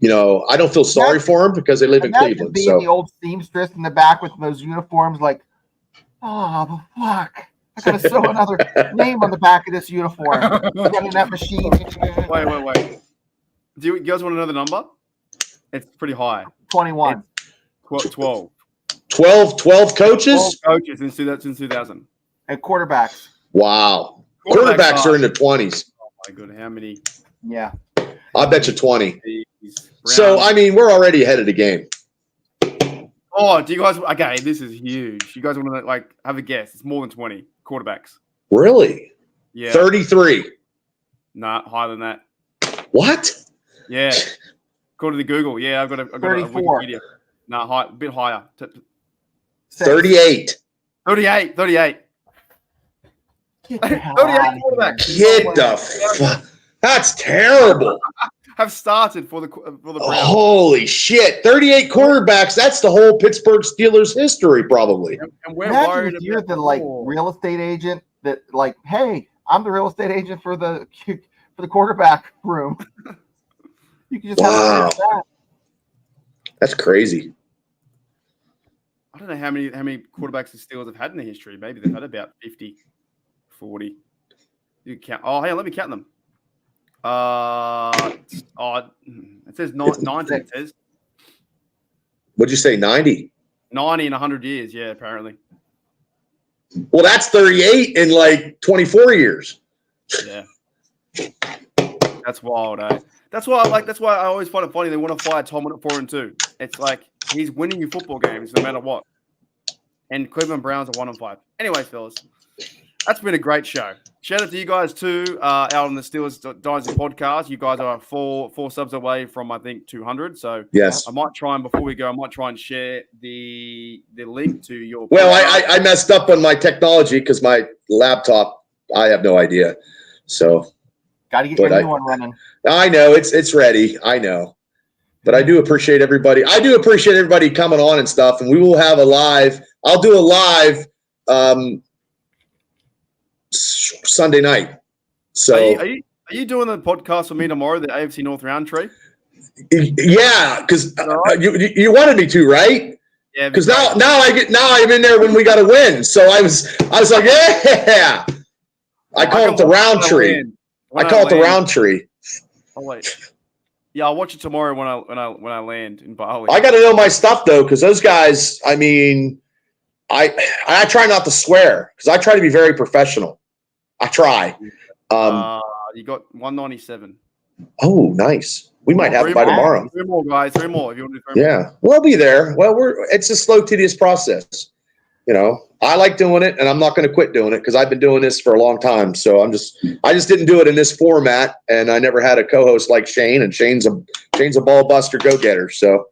I don't feel sorry for them because they live in Imagine Cleveland. being the So old seamstress in the back with those uniforms, like, oh, fuck. I gotta sew another name on the back of this uniform. Running that machine. Wait. Do you guys want to know the number? It's pretty high. 21. 12. 12 coaches? 12 coaches since 2000. And quarterbacks. Wow. Quarterbacks are in the 20s. Oh my god, how many? Yeah. I bet you 20. These So, Browns- I mean, we're already ahead of the game. Oh, do you guys? Okay, this is huge. You guys want to have a guess? It's more than 20 quarterbacks. Really? Yeah. 33. Nah, higher than that. What? Yeah. According to Google, yeah, I've got a 34. Wikipedia. Nah, a bit higher. 38. 38. Get the hell 38 out of here. quarterbacks. Get the That's terrible. Have started for the Browns. Holy shit. 38 quarterbacks. That's the whole Pittsburgh Steelers history, probably. And we're Imagine worried if you're about the real estate agent that hey, I'm the real estate agent for the quarterback room. You can just Wow. have that. That's crazy. I don't know how many quarterbacks the Steelers have had in their history. Maybe they've had about 50, 40. You count. Oh, hang on, let me count them. It says 90. It says What'd you say, 90? 90 in 100 years. Yeah, apparently. Well, that's 38 in 24 years. Yeah. That's wild, eh? That's why I always find it funny. They want to fire Tomlin at 4-2. It's like he's winning you football games no matter what. And Cleveland Browns are 1-5. Anyways, fellas, that's been a great show. Shout out to you guys too, out on the Steelers Dynasty podcast. You guys are four subs away from I think 200. So Yes. I might try and before we go, I might try and share the link to your. Well, I messed up on my technology because my laptop, I have no idea. So Got to get But your new one running. I know it's ready. I know. But I do appreciate everybody. I do appreciate everybody coming on and stuff. And we will have a live. I'll do a live Sunday night. So Are you doing the podcast for me tomorrow, the AFC North round tree? yeah, because you wanted me to, right? Yeah. Because now I'm in there when we got to win. So I was like, yeah. I call it the round tree. I call it the round tree. Oh wait. Yeah, I'll watch it tomorrow when I land in Bali. I got to know my stuff though, because those guys. I mean, I try not to swear because I try to be very professional. I try. You got 197. Oh, nice. We might have it by tomorrow. 3 more, guys. 3 more. If you want to do 3 more. Yeah, we'll be there. Well, it's a slow, tedious process. I like doing it, and I'm not going to quit doing it because I've been doing this for a long time. So I just didn't do it in this format, and I never had a co-host like Shane, and Shane's a ball buster, go getter. So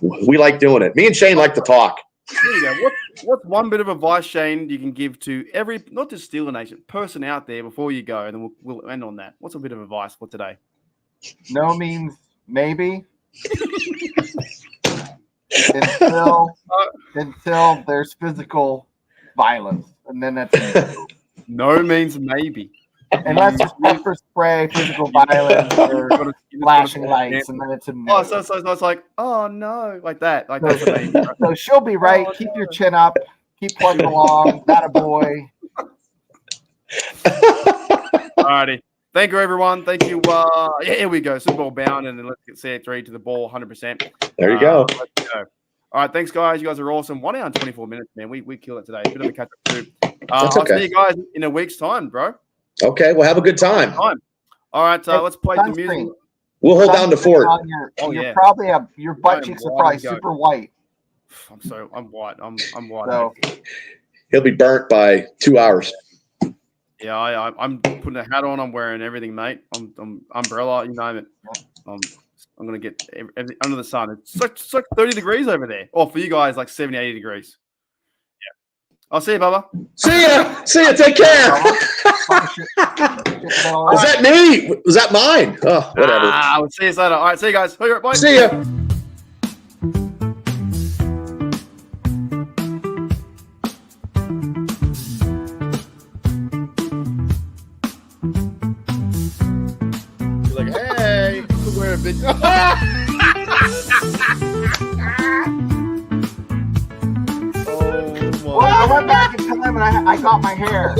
we like doing it. Me and Shane like to talk. There you go. What's one bit of advice, Shane, you can give to every, not just Steeler Nation, person out there before you go, and then we'll end on that. What's a bit of advice for today? No means maybe. until there's physical violence, and then that's it. No means maybe. Unless it's pepper spray, physical violence, or flashing lights, and then it's a no. Oh, so it's like, oh no, like that, like that's a maybe. So she'll be right. Keep your chin up. Keep plugging along. That a boy. Alrighty. Thank you, everyone. Thank you. Here we go. Super Bowl bound, and then let's get CA3 to the ball 100%. There you go. Let's go. All right. Thanks, guys. You guys are awesome. 1 hour and 24 minutes, man. We killed it today. Bit of a catch up, too. That's I'll okay. see you guys in a week's time, bro. Okay, well, have a good time. All right. Let's play some music. Sunscreen. We'll hold down the fort. You're probably your butt I am cheeks are white probably as a goat. super white. I'm white. I'm white. So He'll be burnt by 2 hours. Yeah, I'm putting a hat on. I'm wearing everything, mate. I'm umbrella. You name it. I'm gonna get everything under the sun. It's like 30 degrees over there. Oh, for you guys, like 70, 80 degrees. Yeah. I'll see you, Bubba. See ya. See ya. Take care. Was that me? Was that mine? Oh, whatever. We'll see you later. All right, see you guys. Bye. See ya. You're like, hey, we're a big. Well, I went back in time and I got my hair.